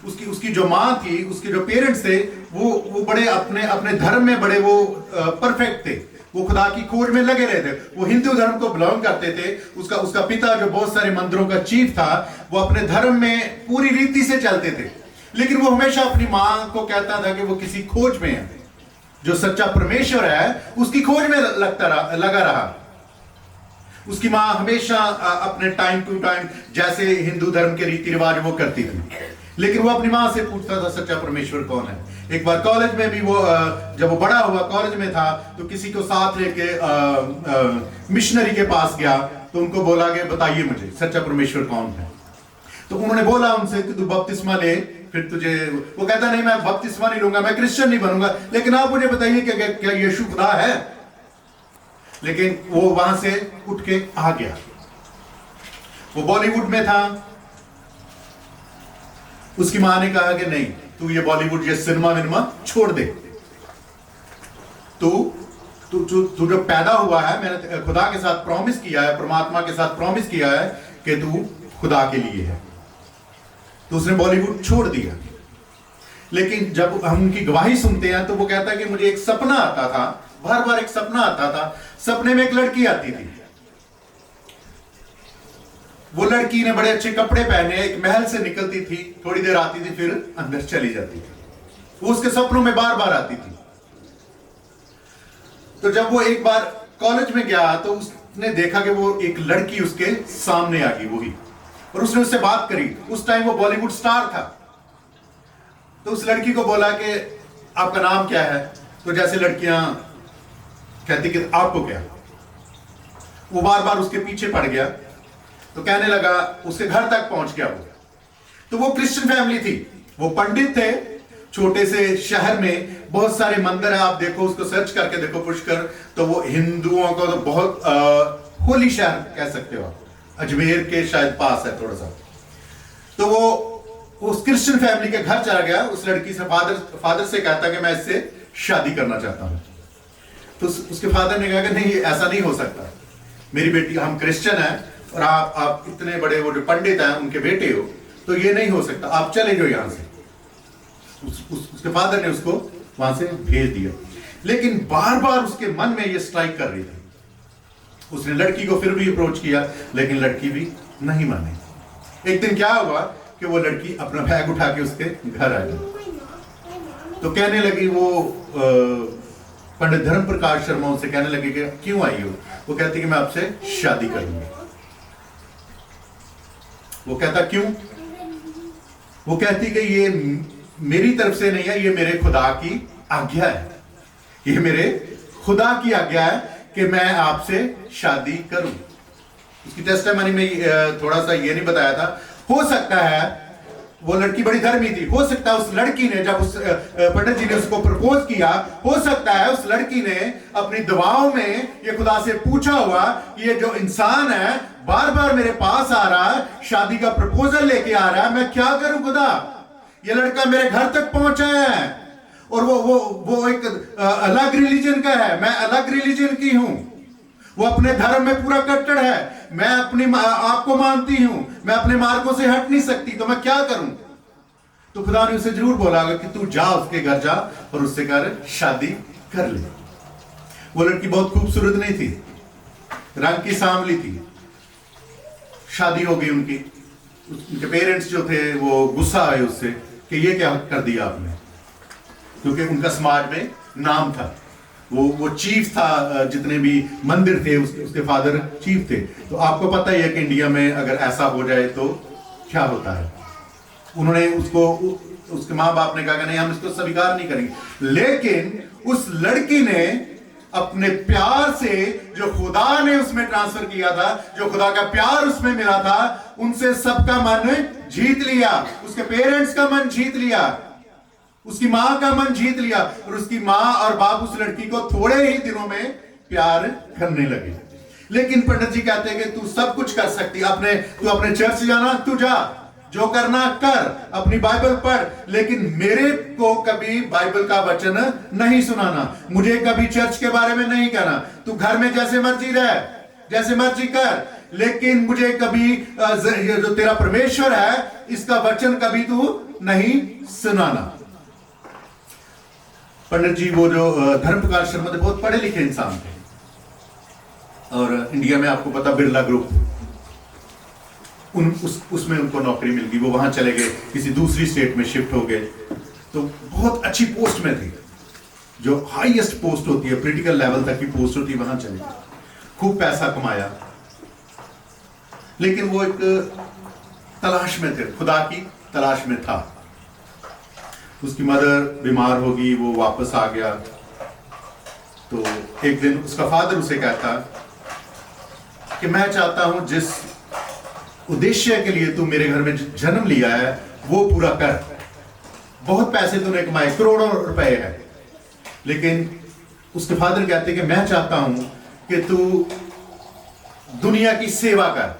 उसकी जो माँ थी, उसके जो पेरेंट्स थे, वो बड़े अपने धर्म में बड़े वो परफेक्ट थे। वो खुदा की खोज में लगे रहते। वो हिंदू धर्म को बिलोंग करते थे। उसका पिता जो बहुत सारे मंदिरों का चीफ था, वो अपने धर्म में पूरी रीति से चलते थे। लेकिन वो हमेशा अपनी माँ को कहता था कि वो किसी खोज में है, जो सच्चा परमेश्वर है उसकी खोज में लगा रहा। उसकी माँ हमेशा अपने टाइम टू टाइम जैसे हिंदू धर्म के रीति रिवाज वो करती थी, लेकिन वो अपनी माँ से पूछता था सच्चा परमेश्वर कौन है। एक बार कॉलेज में भी वो जब वो बड़ा हुआ, कॉलेज में था, तो किसी को साथ लेके मिशनरी के पास गया, तो उनको बोला कि बताइए मुझे सच्चा परमेश्वर कौन है। तो उन्होंने बोला उनसे कि तू बपतिस्मा ले, फिर तुझे, वो कहता नहीं मैं बपतिस्मा नहीं लूंगा, मैं क्रिश्चियन नहीं बनूंगा, लेकिन आप मुझे बताइए कि क्या यीशु खुदा है। लेकिन वो वहां से उठ के आ गया। वो बॉलीवुड में था। उसकी मां ने कहा कि नहीं, तू ये बॉलीवुड, ये सिनेमा छोड़ दे। तू जो पैदा हुआ है, मैंने खुदा के साथ प्रॉमिस किया है, परमात्मा के साथ प्रॉमिस किया है कि तू खुदा के लिए है। तो उसने बॉलीवुड छोड़ दिया। लेकिन जब हम उनकी गवाही सुनते हैं, तो वो कहता है कि मुझे एक सपना आता था, बार बार एक सपना आता था। सपने में एक लड़की आती थी। वो लड़की ने बड़े अच्छे कपड़े पहने, एक महल से निकलती थी, थोड़ी देर आती थी, फिर अंदर चली जाती थी। वो उसके सपनों में बार बार आती थी। तो जब वो एक बार कॉलेज में गया तो उसने देखा कि वो एक लड़की उसके सामने आ गई, वही, और उसने उससे बात करी। उस टाइम वो बॉलीवुड स्टार था। तो उस लड़की को बोला कि आपका नाम क्या है? तो जैसे लड़कियां कहती कि आपको क्या, वो बार बार उसके पीछे पड़ गया। तो कहने लगा, उसके घर तक पहुंच गया वो। तो वो क्रिश्चियन फैमिली थी, वो पंडित थे, छोटे से शहर में बहुत सारे मंदिर है। आप देखो, उसको सर्च करके देखो पुष्कर, तो वो हिंदुओं का तो बहुत होली शहर कह सकते हो आप, अजमेर के शायद पास है थोड़ा सा। तो वो उस क्रिश्चियन फैमिली के घर चला गया। उस लड़की से फादर से कहता कि मैं इससे शादी करना चाहता हूं। तो उसके फादर ने कहा कि नहीं, ऐसा नहीं हो सकता, मेरी बेटी, हम क्रिश्चियन हैं और आप इतने बड़े वो जो पंडित हैं उनके बेटे हो, तो ये नहीं हो सकता, आप चले जाओ यहां से। उसके फादर ने उसको वहां से भेज दिया। लेकिन बार बार उसके मन में ये स्ट्राइक कर रही थी। उसने लड़की को फिर भी अप्रोच किया, लेकिन लड़की भी नहीं मानी। एक दिन क्या हुआ कि वो लड़की अपना बैग उठा के उसके घर आ गई। तो कहने लगी, वो पंडित धर्म प्रकाश शर्मा उनसे कहने लगे कि क्यों आई हो? वो कहती कि मैं आपसे शादी करूंगी। वो कहता क्यों? वो कहती कि ये मेरी तरफ से नहीं है, ये मेरे खुदा की आज्ञा है, ये मेरे खुदा की आज्ञा है कि मैं आपसे शादी करूं। उसकी टेस्टिमनी में थोड़ा सा ये नहीं बताया था। हो सकता है वो लड़की बड़ी धर्मी थी, हो सकता है उस लड़की ने जब उस पंडित जी ने उसको प्रपोज किया, हो सकता है उस लड़की ने अपनी दुआओं में ये खुदा से पूछा हुआ, ये जो इंसान है बार बार मेरे पास आ रहा है, शादी का प्रपोजल लेके आ रहा है, मैं क्या करूं खुदा? ये लड़का मेरे घर तक पहुंचा है और वो एक अलग रिलीजन का है, मैं अलग रिलीजन की हूं। वो अपने धर्म में पूरा कट्टर है, मैं अपनी आपको मानती हूं, मैं अपने मार्गों से हट नहीं सकती, तो मैं क्या करूं? तो खुदा ने उसे जरूर बोला कि तू जा, उसके घर जा और उससे कर शादी कर ले। वो लड़की बहुत खूबसूरत नहीं थी, रंग की सांवली थी। शादी हो गई उनकी। उनके पेरेंट्स जो थे वो गुस्सा आए उससे कि ये क्या कर दिया आपने, क्योंकि उनका समाज में नाम था। वो चीफ था, जितने भी मंदिर थे उसके फादर चीफ थे। तो आपको पता ही है कि इंडिया में अगर ऐसा हो जाए तो क्या होता है। उन्होंने उसके माँ बाप ने कहा कि नहीं, हम इसको स्वीकार नहीं करेंगे। लेकिन उस लड़की ने अपने प्यार से, जो खुदा ने उसमें ट्रांसफर किया था, जो खुदा का प्यार उसमें मिला था, उनसे सबका मन जीत लिया। उसके पेरेंट्स का मन जीत लिया, उसकी मां का मन जीत लिया, और उसकी मां और बाप उस लड़की को थोड़े ही दिनों में प्यार करने लगे। लेकिन पंडित जी कहते हैं कि तू सब कुछ कर सकती, तू अपने चर्च जाना, तू जा, जो करना कर, अपनी बाइबल पढ़, लेकिन मेरे को कभी बाइबल का वचन नहीं सुनाना, मुझे कभी चर्च के बारे में नहीं कहना। तू घर में जैसे मर्जी रह, जैसे मर्जी कर, लेकिन मुझे कभी जो तेरा परमेश्वर है इसका वचन कभी तू नहीं सुनाना। पंडित जी वो जो धर्म प्रकाश शर्मा थे, बहुत पढ़े लिखे इंसान थे, और इंडिया में आपको पता बिरला ग्रुप, उसमें उनको नौकरी मिल गई। वो वहां चले गए, किसी दूसरी स्टेट में शिफ्ट हो गए, तो बहुत अच्छी पोस्ट में थे, जो हाईएस्ट पोस्ट होती है, पॉलिटिकल लेवल तक की पोस्ट होती है, वहां चले गए, खूब पैसा कमाया। लेकिन वो एक तलाश में थे, खुदा की तलाश में था। उसकी मदर बीमार होगी, वो वापस आ गया। तो एक दिन उसका फादर उसे कहता कि मैं चाहता हूं जिस उद्देश्य के लिए तू मेरे घर में जन्म लिया है वो पूरा कर। बहुत पैसे तूने कमाए, करोड़ों रुपए है, लेकिन उसके फादर कहते कि मैं चाहता हूं कि तू दुनिया की सेवा कर।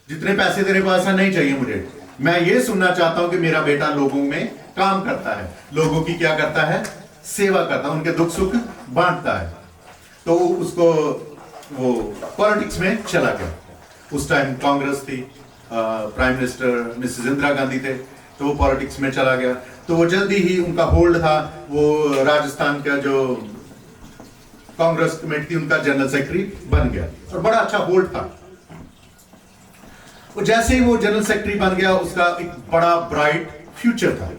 जितने पैसे तेरे पास है नहीं चाहिए मुझे, मैं ये सुनना चाहता हूं कि मेरा बेटा लोगों में काम करता है, लोगों की क्या करता है, सेवा करता है, उनके दुख सुख बांटता है। तो उसको वो पॉलिटिक्स में चला गया। उस टाइम कांग्रेस थी, prime minister Mrs Indira Gandhi थे, तो वो पॉलिटिक्स में चला गया। तो वो जल्दी ही, उनका होल्ड था, वो राजस्थान का जो कांग्रेस कमेटी थी उनका जनरल सेक्रेटरी बन गया, और बड़ा अच्छा होल्ड था। वो जैसे ही वो जनरल सेक्रेटरी बन गया, उसका एक बड़ा ब्राइट फ्यूचर था।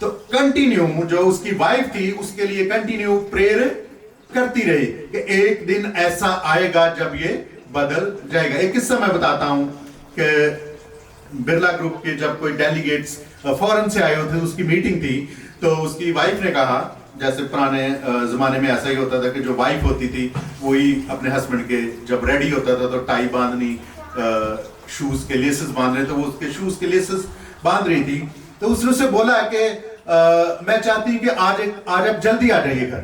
तो कंटिन्यू जो उसकी वाइफ थी उसके लिए कंटिन्यू प्रेयर करती रही कि एक दिन ऐसा आएगा जब ये बदल जाएगा। एक किस्सा मैं बताता हूं कि बिरला ग्रुप के जब कोई डेलीगेट्स फॉरेन से आए होते, उसकी मीटिंग थी, तो उसकी वाइफ ने कहा, जैसे पुराने जमाने में ऐसा ही होता था कि जो वाइफ होती थी वही अपने हस्बैंड के जब रेडी होता था तो टाई बांधनी, शूज के लेसेस बांध रहे, तो वो उसके शूज के लेसेस बांध रही थी। तो उसने उससे बोला कि मैं चाहती हूँ कि आज आप जल्दी आ जाइए घर,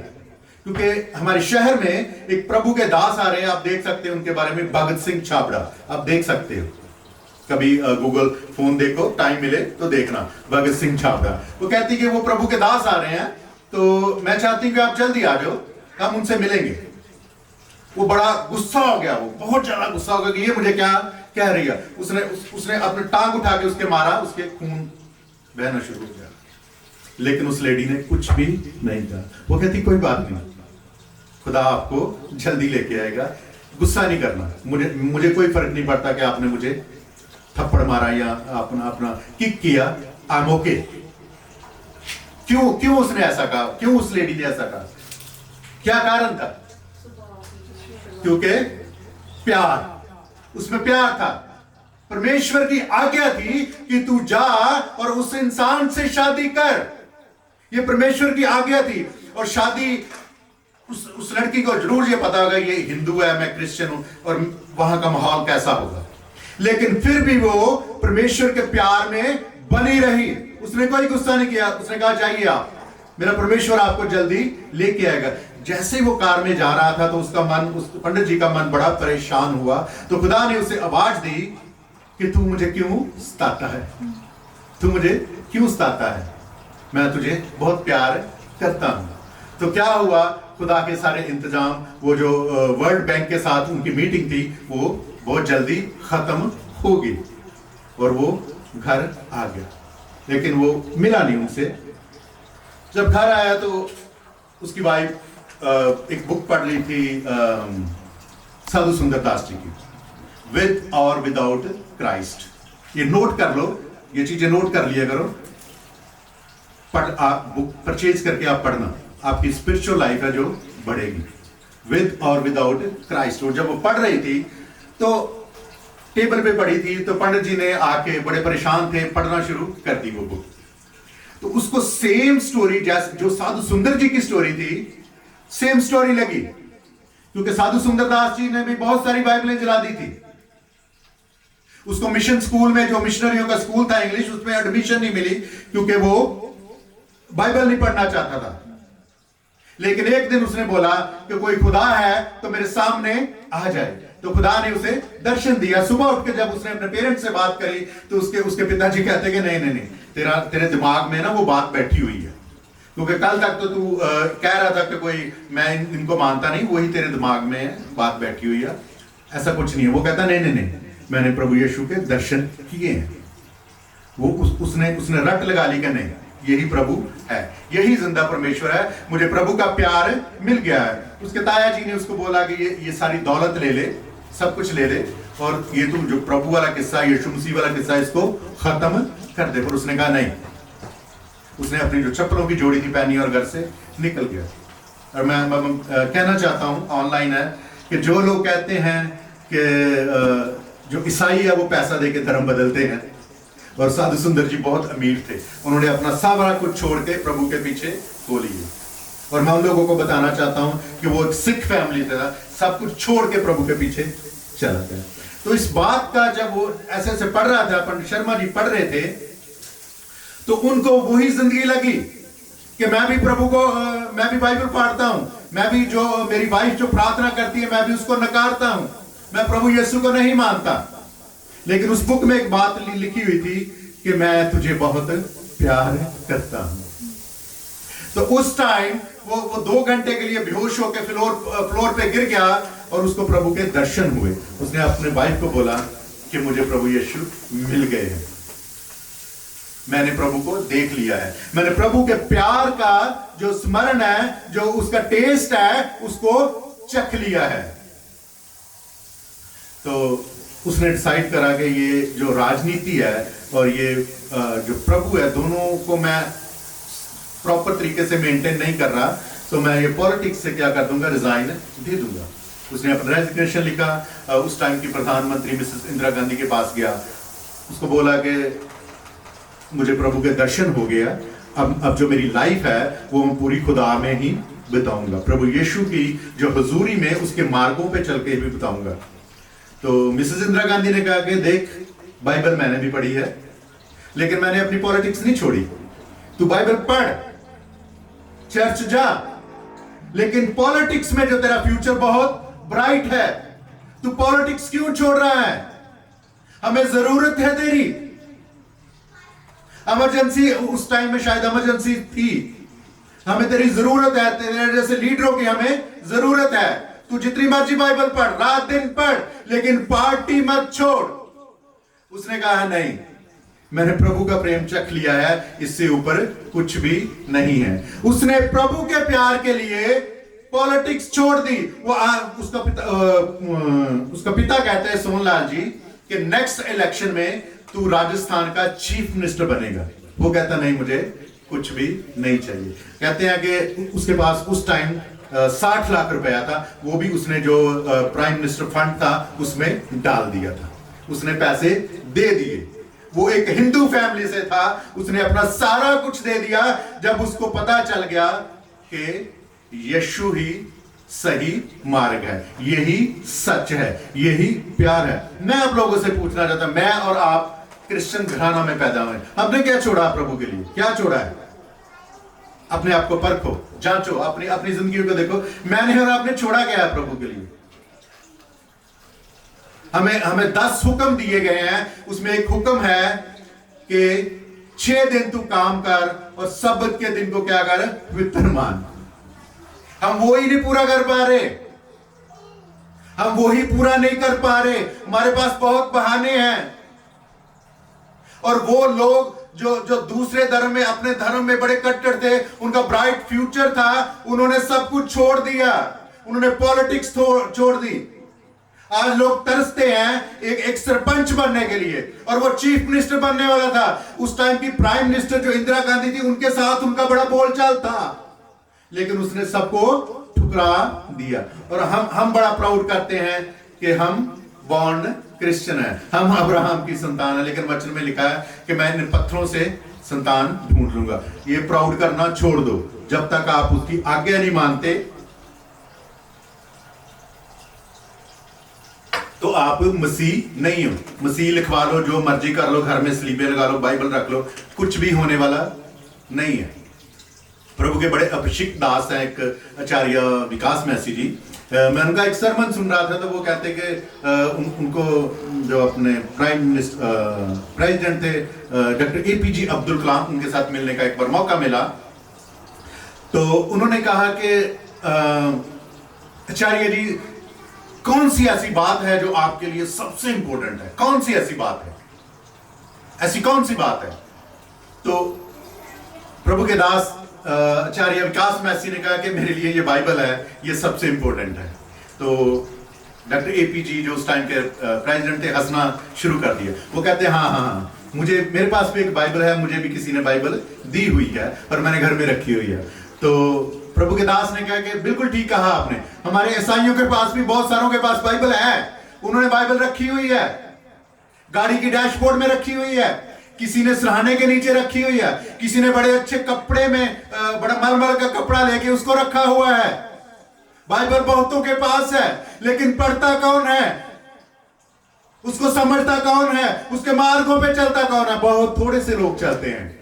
क्योंकि हमारे शहर में एक प्रभु के दास आ रहे हैं। आप देख सकते हैं उनके बारे में, भगत सिंह छाबड़ा, आप देख सकते हो, कभी गूगल फोन देखो, टाइम मिले तो देखना, भगत सिंह छाबड़ा। वो कहती कि वो प्रभु के दास आ रहे हैं, तो मैं चाहती हूँ कि आप जल्दी आ जाओ, हम उनसे मिलेंगे। वो बड़ा गुस्सा हो गया, वो बहुत ज्यादा गुस्सा हो गया कि ये मुझे क्या कह रही है। उसने अपने टांग उठा के उसके मारा, उसके खून बहना शुरू हो गया, लेकिन उस लेडी ने कुछ भी नहीं कहा। वो कहती कोई बात नहीं, खुदा आपको जल्दी लेके आएगा, गुस्सा नहीं करना, मुझे कोई फर्क नहीं पड़ता कि आपने मुझे थप्पड़ मारा या अपना किक किया, आई एम ओके। क्यों उसने ऐसा कहा, क्यों उस लेडी ने ऐसा कहा, क्या कारण था? क्योंकि प्यार, उसमें प्यार था। परमेश्वर की आज्ञा थी कि तू जा और उस इंसान से शादी कर, ये परमेश्वर की आज्ञा थी। और शादी उस लड़की को जरूर ये पता होगा ये हिंदू है, मैं क्रिश्चियन हूं, और वहां का माहौल कैसा होगा, लेकिन फिर भी वो परमेश्वर के प्यार में बनी रही। उसने कोई गुस्सा नहीं किया, उसने कहा जाइए आप, मेरा परमेश्वर आपको जल्दी लेके आएगा। जैसे ही वो कार में जा रहा था तो उसका मन, उस पंडित जी का मन बड़ा परेशान हुआ। तो खुदा ने उसे आवाज दी कि तू मुझे क्यों सताता है, तू मुझे क्यों सताता है, मैं तुझे बहुत प्यार करता हूं। तो क्या हुआ, खुदा के सारे इंतजाम, वो जो वर्ल्ड बैंक के साथ उनकी मीटिंग थी वो बहुत जल्दी खत्म होगी और वो घर आ गया, लेकिन वो मिला नहीं उनसे। जब घर आया तो उसकी वाइफ एक बुक पढ़ रही थी साधु सुंदर दास जी की, विद और विदाउट क्राइस्ट। ये नोट कर लो, ये चीजें नोट कर लिया करो, आप बुक परचेज करके आप पढ़ना, आपकी स्पिरिचुअल लाइफ है जो बढ़ेगी। विद और विदाउट क्राइस्ट। और जब वो पढ़ रही थी तो टेबल पे पढ़ी थी, तो पंडित जी ने आके, बड़े परेशान थे, पढ़ना शुरू कर दी वो बुक। तो उसको सेम स्टोरी जैसे जो साधु सुंदर जी की स्टोरी थी, सेम स्टोरी लगी, क्योंकि साधु सुंदर दास जी ने भी बहुत सारी बाइबलें जला दी थी। उसको मिशन स्कूल में, जो मिशनरियों का स्कूल था इंग्लिश, उसमें एडमिशन नहीं मिली क्योंकि वो बाइबल नहीं पढ़ना चाहता था। लेकिन एक दिन उसने बोला कि कोई खुदा है तो मेरे सामने आ जाए, तो खुदा ने उसे दर्शन दिया। सुबह उठ के जब उसने अपने पेरेंट्स से बात करी तो उसके पिताजी कहते कि नहीं, तेरे दिमाग में ना वो बात बैठी हुई है, क्योंकि कल तक तो तू कह रहा था कि कोई मैं इनको मानता नहीं, वही तेरे दिमाग में बात बैठी हुई है, ऐसा कुछ नहीं है। वो कहता नहीं, मैंने प्रभु यीशु के दर्शन किए हैं। वो उसने रट लगा ली कि नहीं, यही प्रभु है, यही जिंदा परमेश्वर है, मुझे प्रभु का प्यार मिल गया है। उसके ताया जी ने उसको बोला कि ये सारी दौलत ले ले, सब कुछ ले ले, और ये तू जो प्रभु वाला किस्सा, यीशु मसीह वाला किस्सा, इसको खत्म कर दे। पर उसने कहा नहीं। उसने अपनी जो चप्पलों की जोड़ी थी पहनी और घर से निकल गया। और मैं कहना चाहता हूं, ऑनलाइन है, कि जो लोग कहते हैं कि जो ईसाई है वो पैसा देके धर्म बदलते हैं, और साधु सुंदर जी बहुत अमीर थे, उन्होंने अपना सारा कुछ छोड़ के प्रभु के पीछे हो लिए। और मैं उन लोगों को बताना चाहता हूं कि वो एक सिख फैमिली था, सब कुछ छोड़ के प्रभु के पीछे चला गया। तो इस बात का जब वो ऐसे ऐसे पढ़ रहा था, पंडित शर्मा जी पढ़ रहे थे, तो उनको वही जिंदगी लगी कि मैं भी प्रभु को, मैं भी बाइबल पढ़ता हूं, मैं भी, जो मेरी वाइफ जो प्रार्थना करती है मैं भी उसको नकारता हूं, मैं प्रभु यीशु को नहीं मानता। लेकिन उस बुक में एक बात लिखी हुई थी कि मैं तुझे बहुत प्यार करता हूं। तो उस टाइम वो 2 घंटे के लिए बेहोश होकर फ्लोर पे गिर गया और उसको प्रभु के दर्शन हुए। उसने अपने वाइफ को बोला कि मुझे प्रभु यीशु मिल गए हैं, मैंने प्रभु को देख लिया है, मैंने प्रभु के प्यार का जो स्मरण है, जो उसका टेस्ट है, उसको चख लिया है। तो उसने डिसाइड करा कि ये जो राजनीति है और ये जो प्रभु है, दोनों को मैं प्रॉपर तरीके से मेंटेन नहीं कर रहा, तो मैं ये पॉलिटिक्स से क्या कर दूंगा, रिजाइन दे दूंगा। उसने अपना रेजिग्नेशन लिखा। उस टाइम की प्रधानमंत्री मिसेस इंदिरा गांधी के पास गया, उसको बोला कि मुझे प्रभु के दर्शन हो गया, अब जो मेरी लाइफ है वो मैं पूरी खुदा में ही बिताऊंगा, प्रभु यीशु की जो हुजूरी में उसके मार्गों पे चल के भी बिताऊंगा। तो मिसेस इंदिरा गांधी ने कहा कि देख, बाइबल मैंने भी पढ़ी है, लेकिन मैंने अपनी पॉलिटिक्स नहीं छोड़ी। तू बाइबल पढ़, चर्च जा, लेकिन पॉलिटिक्स में जो तेरा फ्यूचर बहुत ब्राइट है, तू पॉलिटिक्स क्यों छोड़ रहा है? हमें जरूरत है तेरी। इमरजेंसी, उस टाइम में शायद इमरजेंसी थी, हमें तेरी जरूरत है, तेरे जैसे लीडरों की हमें जरूरत है। तू जितनी मर्जी बाइबल पढ़, रात दिन पढ़, लेकिन पार्टी मत छोड़। उसने कहा नहीं, मैंने प्रभु का प्रेम चख लिया है, इससे ऊपर कुछ भी नहीं है। उसने प्रभु के प्यार के लिए पॉलिटिक्स छोड़ दी। वो उसका पिता कहते हैं सोनलाल जी कि नेक्स्ट इलेक्शन में तू राजस्थान का चीफ मिनिस्टर बनेगा। वो कहता नहीं, मुझे कुछ भी नहीं चाहिए। कहते हैं कि उसके पास उस टाइम 60 लाख रुपया था, वो भी उसने जो प्राइम मिनिस्टर फंड था उसमें डाल दिया था, उसने पैसे दे दिए। वो एक हिंदू फैमिली से था, उसने अपना सारा कुछ दे दिया। जब उसको पता चल गया कि यीशु ही सही मार्ग है, यही सच है, यही प्यार है। मैं आप लोगों से पूछना चाहता हूं, मैं और आप क्रिश्चियन घराना में पैदा हुए, हमने क्या छोड़ा प्रभु के लिए? क्या छोड़ा है? अपने आप को परखो, जांचो, अपनी जिंदगी को देखो, मैंने और आपने छोड़ा क्या है प्रभु के लिए? हमें 10 हुक्म दिए गए हैं, उसमें एक हुक्म है कि 6 दिन तू काम कर और सब्त के दिन को क्या कर, पवित्र मान। हम वो ही नहीं पूरा कर पा रहे, हम वो ही पूरा नहीं कर पा रहे। हमारे पास बहुत बहाने हैं। और वो लोग जो दूसरे धर्म में, अपने धर्म में बड़े कट्टर थे, उनका ब्राइट फ्यूचर था, उन्होंने सब कुछ छोड़ दिया, उन्होंने पॉलिटिक्स छोड़ दी। आज लोग तरसते हैं एक सरपंच बनने के लिए, और वो चीफ मिनिस्टर बनने वाला था। उस टाइम की प्राइम मिनिस्टर जो इंदिरा गांधी थी, उनके साथ उनका बड़ा बोलचाल था, लेकिन उसने सबको ठुकरा दिया। और हम बड़ा प्राउड करते हैं कि हम बॉर्न क्रिश्चियन है, हम अब्राहम की संतान है, लेकिन वचन में लिखा है कि मैं इन पत्थरों से संतान ढूंढ लूंगा। ये प्राउड करना छोड़ दो। जब तक आप उसकी आज्ञा नहीं मानते तो आप मसीह नहीं हो। मसीह लिखवा लो, जो मर्जी कर लो, घर में स्लीबे लगा लो, बाइबल रख लो, कुछ भी होने वाला नहीं है। प्रभु के बड़े अभिषिक्त दास हैं, एक आचार्य विकास मैसी जी। मैं उनका एक सरमन सुन रहा था, तो वो कहते कि उनको जो अपने प्रेसिडेंट थे डॉक्टर एपीजे अब्दुल कलाम, उनके साथ मिलने का एक बार मौका मिला। तो उन्होंने कहा कि आचार्य जी, कौन सी ऐसी बात है जो आपके लिए सबसे इंपॉर्टेंट है? कौन सी ऐसी बात है? ऐसी कौन सी बात है? तो प्रभु के दास आचार्य विकास मैसी ने कहा कि मेरे लिए ये बाइबल है, ये सबसे इंपॉर्टेंट है। तो डॉक्टर एपीजी जो उस टाइम के प्रेसिडेंट थे, हंसना शुरू कर दिया। वो कहते हैं हाँ, मुझे, मेरे पास भी एक बाइबल है, मुझे भी किसी ने बाइबल दी हुई है और मैंने घर में रखी हुई है। तो प्रभु के दास ने कहा कि बिल्कुल ठीक कहा आपने, हमारे ईसाइयों के पास भी बहुत सारों के पास बाइबल है, उन्होंने बाइबल रखी हुई है, गाड़ी की डैशबोर्ड में रखी हुई है, किसी ने सराहने के नीचे रखी हुई है, किसी ने बड़े अच्छे कपड़े में बड़ा मलमल का कपड़ा लेके उसको रखा हुआ है। बाइबल बहुतों के पास है, लेकिन पढ़ता कौन है? उसको समझता कौन है? उसके मार्गों पे चलता कौन है? बहुत थोड़े से लोग चलते हैं।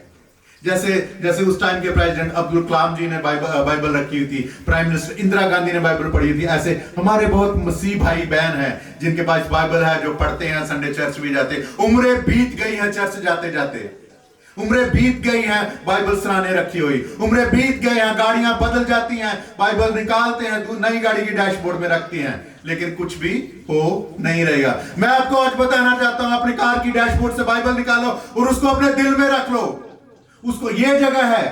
जैसे उस टाइम के प्रेसिडेंट अब्दुल कलाम जी ने बाइबल रखी हुई थी, प्राइम मिनिस्टर इंदिरा गांधी ने बाइबल पढ़ी हुई थी। ऐसे हमारे बहुत मसीह भाई बहन हैं जिनके पास बाइबल है, जो पढ़ते हैं, संडे चर्च भी जाते। उम्रें बीत गई हैं चर्च जाते जाते, उम्रें बीत गई हैं बाइबल सराहने रखी हुई, उम्रें बीत गए हैं, गाड़ियां बदल जाती हैं, बाइबल निकालते हैं, नई गाड़ी की डैशबोर्ड में रखती हैं, लेकिन कुछ भी हो नहीं रहेगा। मैं आपको आज बताना चाहता हूं, अपनी कार की डैशबोर्ड से बाइबल निकालो और उसको अपने दिल में रख लो। उसको ये जगह है,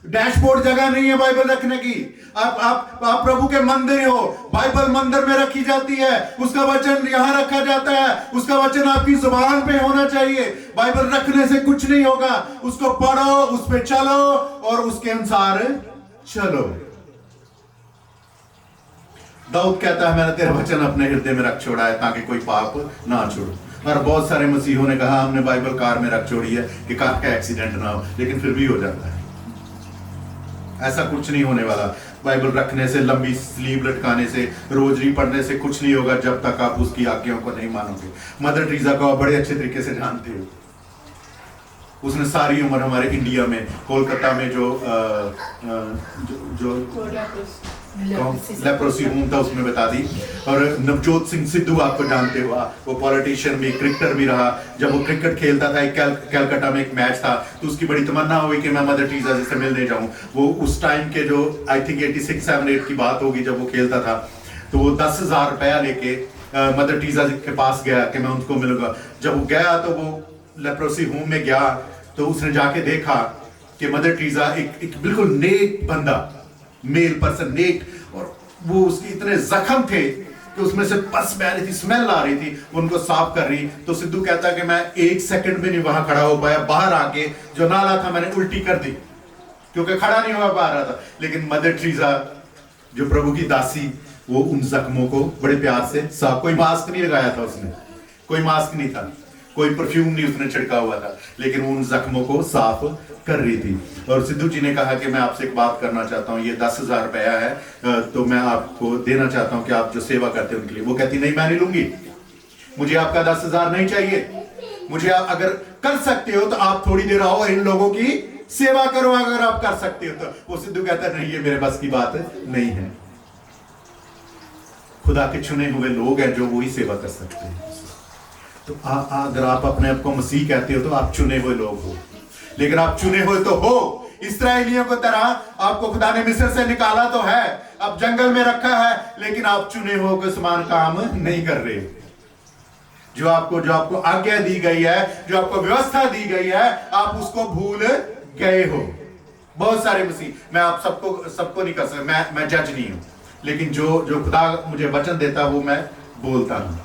डैशबोर्ड जगह नहीं है बाइबल रखने की। आप प्रभु के मंदिर हो, बाइबल मंदिर में रखी जाती है, उसका वचन यहां रखा जाता है, उसका वचन आपकी जुबान पे होना चाहिए। बाइबल रखने से कुछ नहीं होगा, उसको पढ़ो, उस पे चलो और उसके अनुसार चलो। दाऊद कहता है मैंने तेरा वचन अपने हृदय में रख छोड़ा है ताकि कोई पाप ना छोड़ो। और बहुत सारे मसीहों ने कहा हमने बाइबल कार में रख छोड़ी है कि कार का एक्सीडेंट ना हो, लेकिन फिर भी हो जाता है। ऐसा कुछ नहीं होने वाला। बाइबल रखने से, लंबी स्लीव लटकाने से, रोजरी पढ़ने से कुछ नहीं होगा जब तक आप उसकी आज्ञाओं को नहीं मानोगे। मदर टेरेसा को आप बड़े अच्छे तरीके से जानते हो। उसने सारी उम्र हमारे इंडिया में, कोलकाता में जो लेप्रोसी होम था उसमें बता दी। और नवजोत सिंह सिद्धू आपको जानते हो, वो पॉलिटिशियन भी, क्रिकेटर भी रहा। जब वो क्रिकेट खेलता था, कलकत्ता में एक मैच था, तो उसकी बड़ी तमन्ना हुई कि मैं मदर टेरेसा जी से मिलने जाऊं। वो उस टाइम के जो आई थिंक 86-87 की बात होगी जब वो खेलता था, तो वो 10,000 रुपया लेके मदर टेरेसा जी के पास गया कि मैं उनको मिलूंगा। जब वो गया तो वो लेप्रोसी होम में गया तो उसने जाके देखा कि मदर टेरेसा एक बिल्कुल नेक बंदा, मेल पर्सन, नेक, और वो उसके इतने जख्म थे कि उसमें से पस बह रही थी, स्मेल आ रही थी, उनको साफ कर रही। तो सिद्धू कहता कि मैं 1 सेकंड भी नहीं वहां खड़ा हो पाया, बाहर आके जो नाला था मैंने उल्टी कर दी क्योंकि खड़ा नहीं हो पा रहा था। लेकिन मदर टेरेसा जो प्रभु की दासी, वो उन जख्मों को बड़े प्यार से साफ, कोई मास्क नहीं लगाया था उसने, कोई मास्क नहीं था, कोई परफ्यूम नहीं उसने छिड़का हुआ था, लेकिन वो उन जख्मों को साफ कर रही थी। और सिद्धू जी ने कहा कि मैं आपसे एक बात करना चाहता हूँ, ये 10,000 रुपया है तो मैं आपको देना चाहता हूँ कि आप जो सेवा करते हैं उनके लिए। वो कहती नहीं मैं नहीं लूंगी, मुझे आपका 10,000 नहीं चाहिए, मुझे आप अगर कर सकते हो तो आप थोड़ी देर आओ, इन लोगों की सेवा करो अगर आप कर सकते हो तो। वो सिद्धू कहता नहीं ये मेरे बस की बात नहीं है। खुदा के चुने हुए लोग हैं जो वही सेवा कर सकते हैं। तो अगर आप अपने आप को मसीह कहते हो तो आप चुने हुए लोग हो, लेकिन आप चुने हुए तो हो। इस्राएलियों को तरह आपको खुदा ने मिस्र से निकाला तो है, अब जंगल में रखा है, लेकिन आप चुने हुए के समान काम नहीं कर रहे। जो आपको आज्ञा दी गई है, जो आपको व्यवस्था दी गई है, आप उसको भूल गए हो। बहुत सारे मसीह, मैं आप सबको नहीं कर सकता, मैं जज नहीं हूं, लेकिन जो खुदा मुझे वचन देता वो मैं बोलता हूं।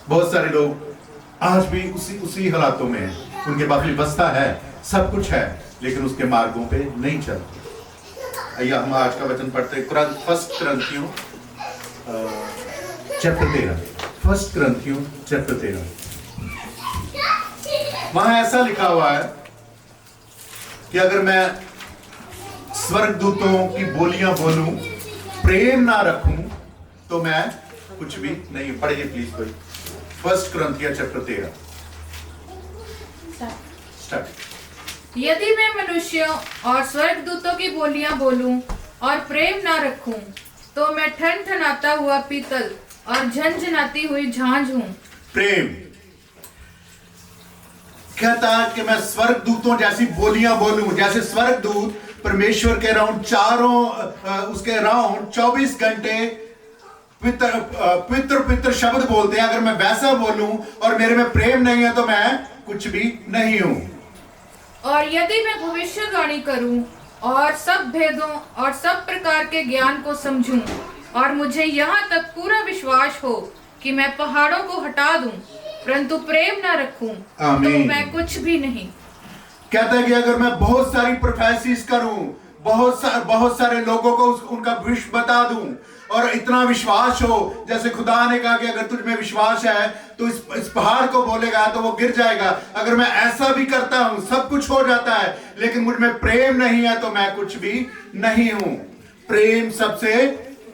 बहुत सारे लोग आज भी उसी हालातों में हैं, उनके पास व्यवस्था है, सब कुछ है, लेकिन उसके मार्गों पे नहीं चलते। आइए हम आज का वचन पढ़ते हैं, 1 कुरिन्थियों चैप्टर 13। 1 कुरिन्थियों चैप्टर 13, वहां ऐसा लिखा हुआ है कि अगर मैं स्वर्गदूतों की बोलियां बोलूं, प्रेम ना रखूं, तो मैं कुछ भी नहीं। पढ़िए प्लीज कोई 1 कुरिन्थियों चैप्टर 13 स्टार्ट। यदि मैं मनुष्यों और स्वर्गदूतों की बोलियां बोलूं और प्रेम ना रखूं, तो मैं ठनठनाता हुआ पीतल और झनझनाती हुई झांझ हूं। प्रेम कहता है कि मैं स्वर्गदूतों जैसी बोलियां बोलूं, जैसे स्वर्गदूत परमेश्वर के राउंड उसके राउंड 24 घंटे पितर शब्द बोलते हैं। अगर मैं वैसा बोलूं और मेरे में प्रेम नहीं है तो मैं कुछ भी नहीं हूं। और यदि मैं भविष्यवाणी करूं और सब भेदों और सब प्रकार के ज्ञान को समझूं, और मुझे यहाँ तक पूरा विश्वास हो कि मैं पहाड़ों को हटा दूं, परंतु प्रेम ना रखूं, तो मैं कुछ भी नहीं। कहता है कि अगर मैं बहुत सारी प्रोफेसीज करूं, बहुत सारे लोगों को उनका विश्व बता दूं, और इतना विश्वास हो, जैसे खुदा ने कहा कि अगर तुझ में विश्वास है तो इस पहाड़ को बोलेगा तो वो गिर जाएगा। अगर मैं ऐसा भी करता हूं, सब कुछ हो जाता है, लेकिन मुझ में प्रेम नहीं है तो मैं कुछ भी नहीं हूं। प्रेम सबसे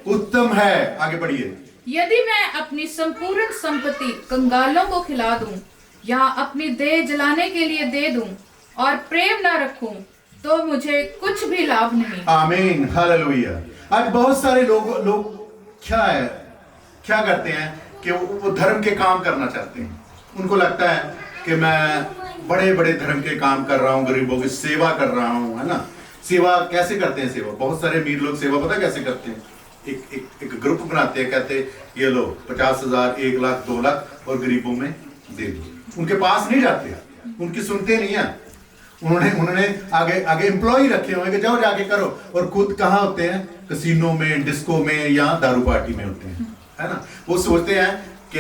उत्तम है। आगे बढ़िए। यदि मैं अपनी संपूर्ण संपत्ति कंगालों को खिला दूं या अपनी देह जलाने के लिए दे दूं और प्रेम ना रखूं, तो मुझे कुछ भी लाभ नहीं। आमीन, हालेलुया। आज बहुत सारे लोग क्या करते हैं कि वो धर्म के काम करना चाहते हैं। उनको लगता है कि मैं बड़े बड़े धर्म के काम कर रहा हूँ, गरीबों की सेवा कर रहा हूँ, है ना। सेवा कैसे करते हैं? सेवा बहुत सारे अमीर लोग सेवा पता कैसे करते हैं? एक ग्रुप बनाते हैं, कहते हैं ये लो 50,000, 1 लाख, 2 लाख और गरीबों में दे दो। उनके पास नहीं जाते, उनकी सुनते नहीं है। उन्होंने आगे आगे एम्प्लॉय रखे हुए कि जाओ जाके करो, और खुद कहाँ होते हैं? कसिनो में, डिस्को में या दारू पार्टी में होते हैं, है ना। वो सोचते हैं कि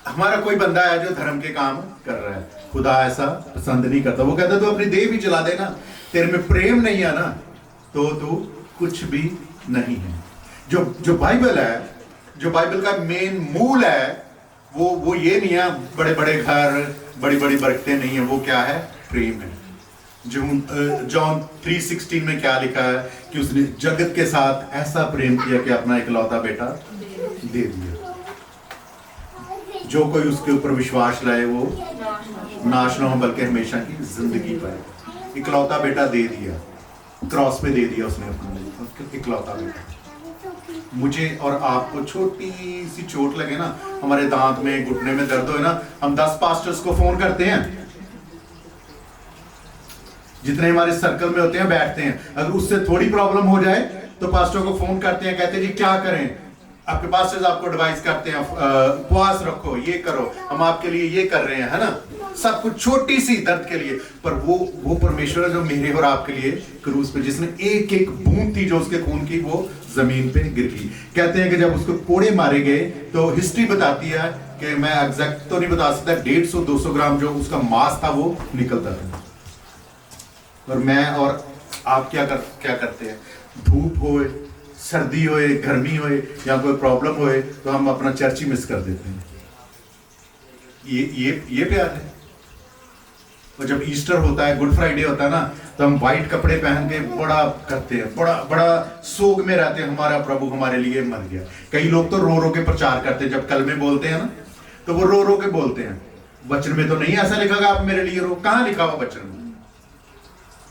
हमारा कोई बंदा है जो धर्म के काम कर रहा है, खुदा ऐसा पसंद नहीं करता। वो कहता तो अपनी देह भी जला देना, तेरे में प्रेम नहीं है ना तो तू कुछ भी नहीं है। जो बाइबल है, जो बाइबल का मेन मूल है, वो ये नहीं है बड़े बड़े घर, बड़ी बड़ी बरकतें नहीं है। वो क्या है? प्रेम है। जॉन 3:16 में क्या लिखा है कि उसने जगत के साथ ऐसा प्रेम किया कि अपना इकलौता बेटा दे दिया, जो कोई उसके ऊपर विश्वास लाए वो नाश ना हो बल्कि हमेशा की जिंदगी पाए। इकलौता बेटा दे दिया, क्रॉस पे दे दिया उसने अपना इकलौता बेटा। मुझे और आपको छोटी सी चोट लगे ना, हमारे दांत में, घुटने में दर्द हो ना, हम 10 पास्टर्स को फोन करते हैं, जितने हमारे सर्कल में होते हैं बैठते हैं। अगर उससे थोड़ी प्रॉब्लम हो जाए तो पास्टर को फोन करते हैं, कहते हैं जी क्या करें? आपके पास्टर्स आपको एडवाइस करते हैं, उपवास रखो, ये करो, हम आपके लिए ये कर रहे हैं, है ना, सब कुछ छोटी सी दर्द के लिए। पर वो परमेश्वर है जो मेरे और आपके लिए क्रूस पे, जिसने एक एक बूंद थी जो उसके खून की वो जमीन पे गिर गई। कहते हैं कि जब उसको कोड़े मारे गए तो हिस्ट्री बताती है कि मैं एग्जैक्ट तो नहीं बता सकता, 150-200 ग्राम जो उसका मांस था वो निकलता था। और मैं और आप क्या करते हैं? धूप होए, सर्दी होए, गर्मी होए या कोई प्रॉब्लम होए तो हम अपना चर्च ही मिस कर देते हैं। ये प्यार है। और जब ईस्टर होता है, गुड फ्राइडे होता है ना, तो हम व्हाइट कपड़े पहन के बड़ा करते हैं, बड़ा सोग में रहते हैं, हमारा प्रभु हमारे लिए मर गया। कई लोग तो रो रो के प्रचार करते हैं, जब कलमे बोलते हैं ना तो वो रो रो के बोलते हैं। वचन में तो नहीं ऐसा लिखा कि आप मेरे लिए रो। कहाँ लिखा हुआ वचन में?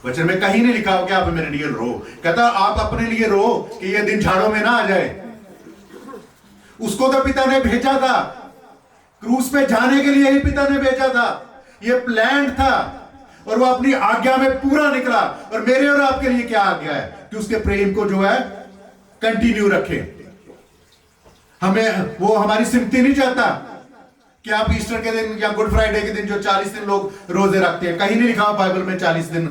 वचन में कहीं नहीं लिखा हो कि आप मेरे लिए रो। कहता आप अपने लिए रो कि ये दिन झाड़ों में ना आ जाए। उसको तो पिता ने भेजा था, क्रूस पे जाने के लिए ही पिता ने भेजा था। ये प्लान था और वो अपनी आज्ञा में पूरा निकला। और मेरे और आपके लिए क्या आज्ञा है? कि उसके प्रेम को जो है कंटिन्यू रखें। हमें वो हमारी सिम्पति नहीं चाहता कि आप ईस्टर के दिन या गुड फ्राइडे के दिन जो 40 दिन लोग रोजे रखते हैं, कहीं नहीं लिखा बाइबल में 40 दिन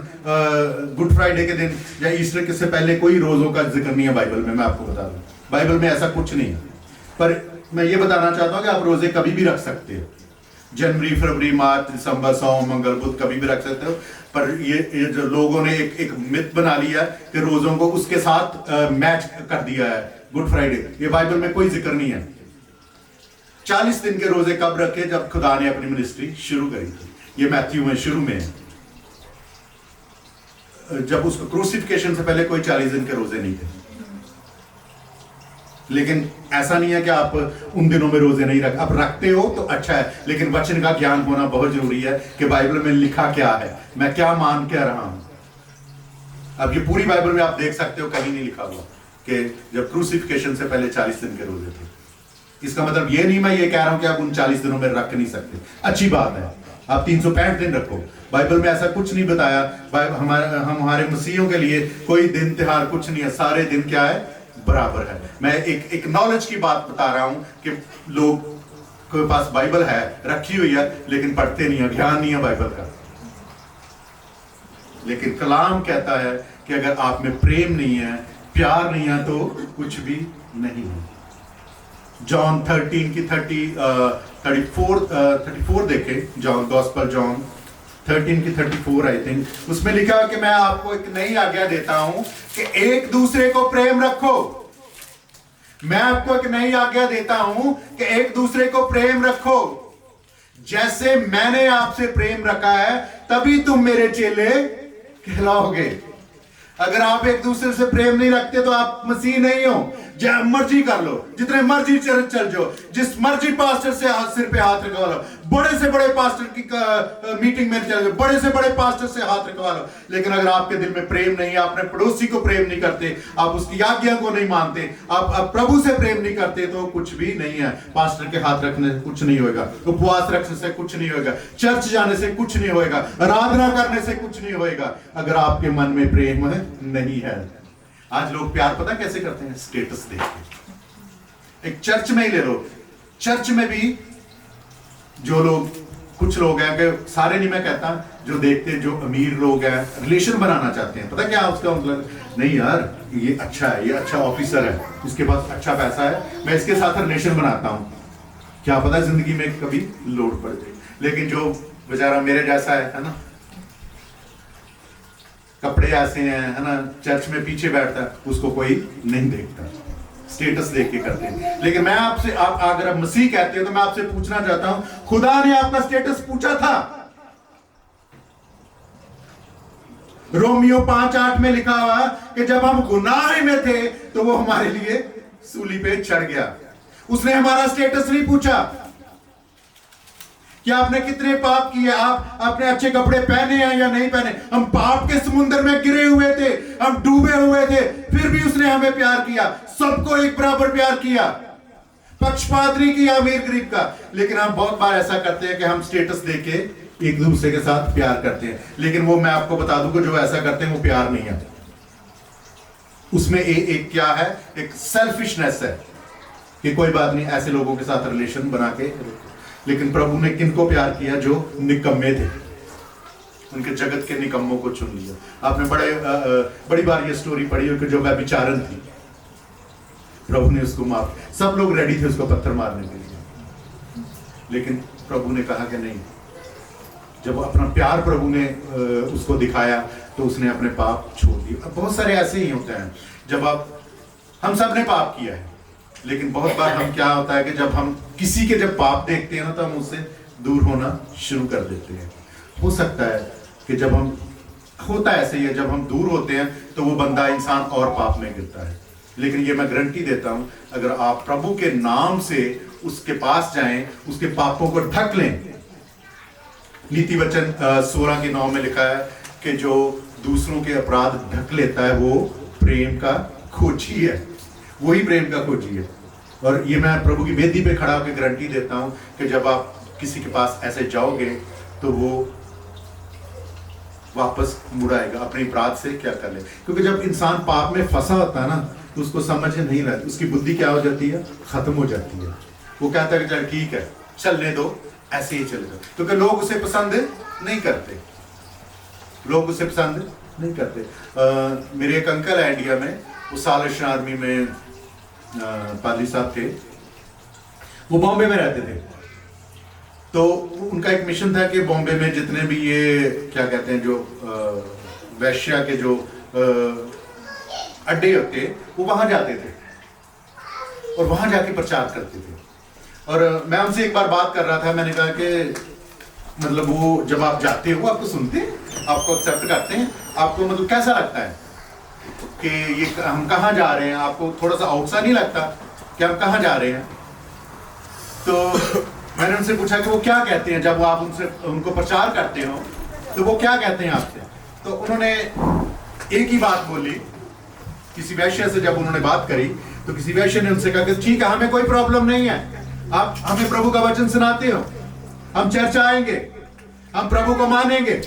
गुड फ्राइडे के दिन या ईस्टर के से पहले कोई रोजों का जिक्र नहीं है बाइबल में। मैं आपको बता दूं, बाइबल में ऐसा कुछ नहीं है। पर मैं ये बताना चाहता हूं कि आप रोजे कभी भी रख सकते हो। जनवरी, फरवरी, मार्च, दिसंबर, सोम, मंगल, बुध कभी भी रख सकते हो। पर ये जो लोगों ने एक मिथ बना लिया कि रोजों को उसके साथ मैच कर दिया है गुड फ्राइडे। ये बाइबल में कोई जिक्र नहीं है। 40 दिन के रोजे कब रखे? जब खुदा ने अपनी मिनिस्ट्री शुरू करी थी। ये मैथ्यू में शुरू में है। जब उसको क्रूसिफिकेशन से पहले कोई 40 दिन के रोजे नहीं थे। लेकिन ऐसा नहीं है कि आप उन दिनों में रोजे नहीं रख, आप रखते हो तो अच्छा है, लेकिन वचन का ज्ञान होना बहुत जरूरी है कि बाइबल में लिखा क्या है, मैं क्या मान के रहा हूं। अब ये पूरी बाइबल में आप देख सकते हो, कहीं नहीं लिखा हुआ कि जब क्रूसिफिकेशन से पहले 40 दिन के रोजे थे। इसका मतलब ये नहीं मैं ये कह रहा हूं कि आप उन 40 दिनों में रख नहीं सकते। अच्छी बात है, आप 365 दिन रखो। बाइबल में ऐसा कुछ नहीं बताया। हमारे मसीहियों के लिए कोई दिन त्योहार कुछ नहीं है, सारे दिन क्या है? बराबर है। मैं एक नॉलेज की बात बता रहा हूं कि लोग के पास बाइबल है, रखी हुई है, लेकिन पढ़ते नहीं है, ज्ञान नहीं है बाइबल का। लेकिन कलाम कहता है कि अगर आप में प्रेम नहीं है, प्यार नहीं है, तो कुछ भी नहीं है। जॉन 13 की 34 देखें, जॉन गॉस्पेल जॉन 13 की 34 आई थिंक, उसमें लिखा है कि मैं आपको एक नई आज्ञा देता हूं कि एक दूसरे को प्रेम रखो। मैं आपको एक नई आज्ञा देता हूं कि एक दूसरे को प्रेम रखो। जैसे मैंने आपसे प्रेम रखा है तभी तुम मेरे चेले कहलाओगे। अगर आप एक दूसरे से प्रेम नहीं रखते तो आप मसीह नहीं हो। जब मर्जी कर लो, जितने मर्जी चल जाओ, जिस मर्जी पास्टर से सिर पे हाथ रखवा लो, बड़े से बड़े पास्टर की मीटिंग में चल जाओ, बड़े से बड़े पास्टर से हाथ रखवा लो, लेकिन अगर आपके दिल में प्रेम नहीं है, अपने पड़ोसी को प्रेम नहीं करते, आप उसकी आज्ञा को नहीं मानते, आप प्रभु से प्रेम नहीं करते, तो कुछ भी नहीं है। पास्टर के हाथ रखने से कुछ नहीं होगा, उपवास रखने से कुछ नहीं होगा, चर्च जाने से कुछ नहीं होगा, आराधना करने से कुछ नहीं होगा, अगर आपके मन में प्रेम नहीं है। आज लोग प्यार पता कैसे करते हैं? स्टेटस देख के। एक चर्च में ही ले लो, चर्च में भी जो लोग कुछ लोग हैं कि सारे नहीं मैं कहता, जो देखते जो अमीर लोग हैं रिलेशन बनाना चाहते हैं, पता क्या उसका मतलब, नहीं यार ये अच्छा है, ये अच्छा ऑफिसर है, इसके पास अच्छा पैसा है, मैं इसके साथ रिलेशन बनाता हूँ, क्या पता जिंदगी में कभी लोड पड़ जाए। लेकिन जो बेचारा मेरे जैसा है ना, कपड़े ऐसे हैं है ना, चर्च में पीछे बैठता है, उसको कोई नहीं देखता, स्टेटस देख के करते हैं। लेकिन मैं आपसे अगर आप मसीह कहते हो तो मैं आपसे पूछना चाहता हूं, खुदा ने आपका स्टेटस पूछा था? रोमियो 5:8 में लिखा हुआ कि जब हम गुनाह में थे तो वो हमारे लिए सूली पे चढ़ गया। उसने हमारा स्टेटस नहीं पूछा कि आपने कितने पाप किए, आप अपने अच्छे कपड़े पहने हैं या नहीं पहने। हम पाप के समुद्र में गिरे हुए थे, हम डूबे हुए थे, फिर भी उसने हमें प्यार किया, सबको एक बराबर प्यार किया, पक्षपात नहीं किया अमीर गरीब का। लेकिन हम बहुत बार ऐसा करते हैं कि हम स्टेटस देके एक दूसरे के साथ प्यार करते हैं, लेकिन वो मैं आपको बता दूं कि जो ऐसा करते हैं वो प्यार नहीं है, उसमें एक क्या है, एक सेल्फिशनेस है कि कोई बात नहीं, ऐसे लोगों के साथ रिलेशन बना के। लेकिन प्रभु ने किनको प्यार किया? जो निकम्मे थे, उनके जगत के निकम्मों को चुन लिया। आपने बड़ी बार ये स्टोरी पढ़ी हो कि जो व्यभिचारन थी, प्रभु ने उसको माफ, सब लोग रेडी थे उसको पत्थर मारने के लिए, लेकिन प्रभु ने कहा कि नहीं। जब अपना प्यार प्रभु ने उसको दिखाया तो उसने अपने पाप छोड़ दिए। अब बहुत सारे ऐसे ही होते हैं, जब हम सब ने पाप किया है, लेकिन बहुत बार हम क्या होता है कि जब हम किसी के जब पाप देखते हैं ना तो हम उससे दूर होना शुरू कर देते हैं। हो सकता है कि जब हम, होता ऐसे ही है, जब हम दूर होते हैं तो वो बंदा इंसान और पाप में गिरता है। लेकिन ये मैं गारंटी देता हूं, अगर आप प्रभु के नाम से उसके पास जाएं, उसके पापों को ढक लें। नीति वचन 16:9 में लिखा है कि जो दूसरों के अपराध ढक लेता है वो प्रेम का खोजी है, वही प्रेम का खोजी है। और ये मैं प्रभु की वेदी पे खड़ा होकर गारंटी देता हूं कि जब आप किसी के पास ऐसे जाओगे तो वो वापस मुड़ आएगा, अपने अपराध से क्या कर ले। क्योंकि जब इंसान पाप में फंसा होता है ना तो उसको समझ नहीं रहती, उसकी बुद्धि क्या हो जाती है, खत्म हो जाती है। वो कहता है कि चल ठीक है, चलने दो, ऐसे ही चलेगा। क्योंकि लोग उसे पसंद नहीं करते, लोग उसे पसंद नहीं करते। मेरे एक अंकल है इंडिया में, वो सालिश आर्मी में पादरी साहब थे, वो बॉम्बे में रहते थे। तो उनका एक मिशन था कि बॉम्बे में जितने भी ये क्या कहते हैं, जो वैश्या के जो अड्डे होते, वो वहां जाते थे और वहां जाके प्रचार करते थे। और मैं उनसे एक बार बात कर रहा था, मैंने कहा कि मतलब वो जब आप जाते हो, आपको सुनते हैं, आपको एक्सेप्ट करते हैं, आपको मतलब कैसा लगता है कि ये हम कहाँ जा रहे हैं? आपको थोड़ा सा औसा नहीं लगता कि हम कहाँ जा रहे हैं? तो मैंने उनसे पूछा कि वो क्या कहते हैं जब आप उनको प्रचार करते हो, तो वो क्या कहते हैं आपसे? तो उन्होंने एक ही बात बोली। किसी वैश्य से जब उन्होंने बात करी तो किसी वैश्य ने उनसे कहा कि ठीक है, हमें कोई प्रॉब्लम नहीं है, आप हमें प्रभु का वचन सुनाते हो, हम चर्च आएंगे, हम प्रभु को मानेंगे,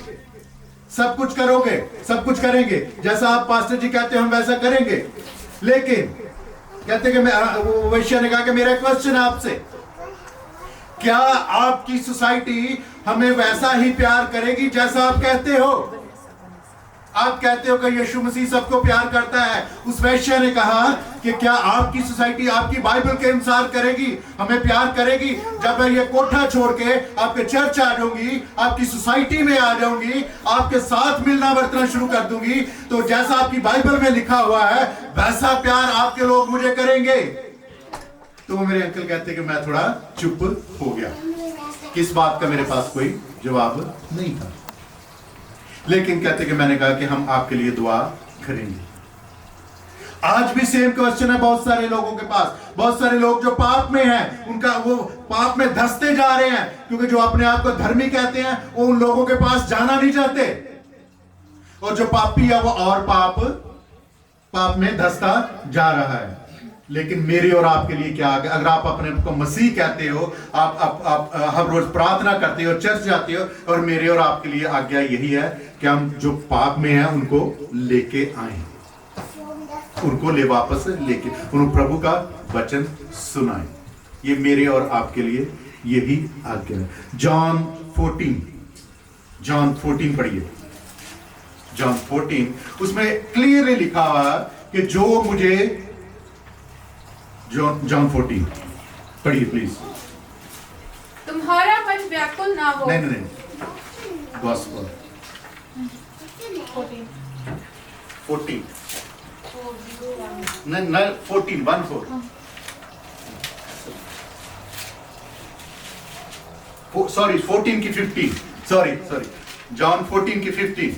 सब कुछ करोगे, सब कुछ करेंगे, जैसा आप पास्टर जी कहते हो हम वैसा करेंगे। लेकिन कहते कि वो वैश्य ने कहा कि मेरा क्वेश्चन है आपसे, क्या आपकी सोसाइटी हमें वैसा ही प्यार करेगी जैसा आप कहते हो? आप कहते हो कि यीशु मसीह सबको प्यार करता है। उस वैश्य ने कहा कि क्या आपकी सोसाइटी आपकी बाइबल के अनुसार करेगी, हमें प्यार करेगी? जब मैं ये कोठा छोड़ के आपके चर्च आ जाऊंगी, आपकी सोसाइटी में आ जाऊंगी, आपके साथ मिलना वर्तना शुरू कर दूंगी, तो जैसा आपकी बाइबल में लिखा हुआ है वैसा प्यार आपके लोग मुझे करेंगे। तो मेरे अंकल कहते कि मैं थोड़ा चुप हो गया, किस बात का मेरे पास कोई जवाब नहीं था। लेकिन कहते कि मैंने कहा कि हम आपके लिए दुआ करेंगे। आज भी सेम क्वेश्चन है बहुत सारे लोगों के पास। बहुत सारे लोग जो पाप में हैं, उनका वो पाप में धंसते जा रहे हैं, क्योंकि जो अपने आप को धर्मी कहते हैं वो उन लोगों के पास जाना नहीं चाहते, और जो पापी है वो और पाप में धंसता जा रहा है। लेकिन मेरे और आपके लिए क्या आगे? अगर आप अपने को मसीह कहते हो, आप हर रोज प्रार्थना करते हो, चर्च जाते हो, और मेरे और आपके लिए आज्ञा यही है कि हम जो पाप में हैं उनको लेके आए, उनको ले वापस लेके उन प्रभु का वचन सुनाएं। ये मेरे और आपके लिए यही आज्ञा है। जॉन 14 पढ़िए। जॉन 14 उसमें क्लियरली लिखा हुआ कि जो मुझे जॉन 14 पढ़िए प्लीज। तुम्हारा मन व्याकुल ना हो। नहीं गॉस्पेल 14 नहीं 14 सॉरी 14 की 15 सॉरी जॉन 14 की 15।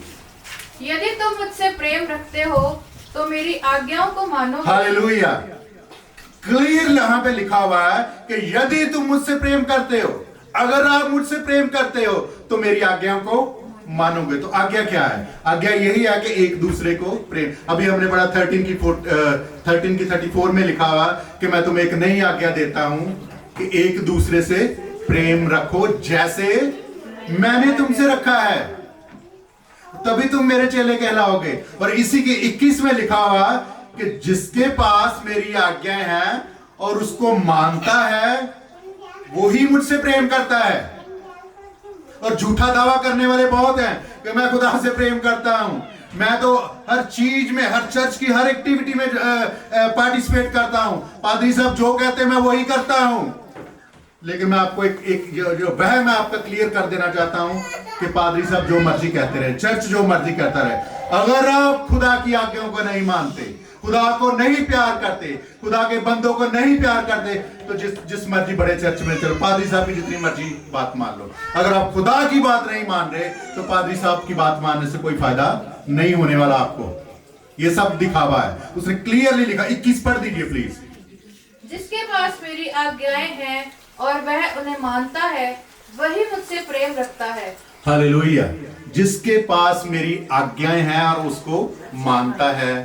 यदि तुम मुझसे प्रेम रखते हो तो मेरी आज्ञाओं को मानो। हालेलुया। क्लियर यहाँ पे लिखा हुआ है कि यदि तुम मुझसे प्रेम करते हो, अगर आप मुझसे प्रेम करते हो तो मेरी आज्ञाओं को मानोगे। तो आज्ञा क्या है? आज्ञा यही है कि एक दूसरे को प्रेम। अभी हमने पढ़ा 13 की 34 में लिखा हुआ कि मैं तुम्हें एक नई आज्ञा देता हूं कि एक दूसरे से प्रेम रखो जैसे मैंने तुमसे रखा है, तभी तुम मेरे चेले कहलाओगे। और इसी के 21 में लिखा हुआ कि जिसके पास मेरी आज्ञाएं हैं और उसको मानता है वो ही मुझसे प्रेम करता है। और झूठा दावा करने वाले बहुत हैं कि मैं खुदा से प्रेम करता हूं, मैं तो हर चीज में, हर चर्च की हर एक्टिविटी में पार्टिसिपेट करता हूं, पादरी साहब जो कहते हैं मैं वही करता हूं। लेकिन मैं आपको एक जो वह मैं आपका क्लियर कर देना चाहता हूं कि पादरी साहब जो मर्जी कहते रहे, चर्च जो मर्जी कहता रहे, अगर आप खुदा की आज्ञाओं को नहीं मानते, खुदा को नहीं प्यार करते, खुदा के बंदों को नहीं प्यार करते, तो जिस मर्जी बड़े चर्च में चलो, पादरी साहब की जितनी मर्जी बात मान लो, अगर आप खुदा की बात नहीं मान रहे तो पादरी साहब की बात मानने से कोई फायदा नहीं होने वाला आपको। ये सब दिखावा है। उसने क्लियरली लिखा। 21 पढ़ दीजिए प्लीज। जिसके पास मेरी आज्ञाएं हैं और वह उन्हें मानता है वही मुझसे प्रेम रखता है। हालेलुया। जिसके पास मेरी आज्ञाएं हैं और उसको मानता है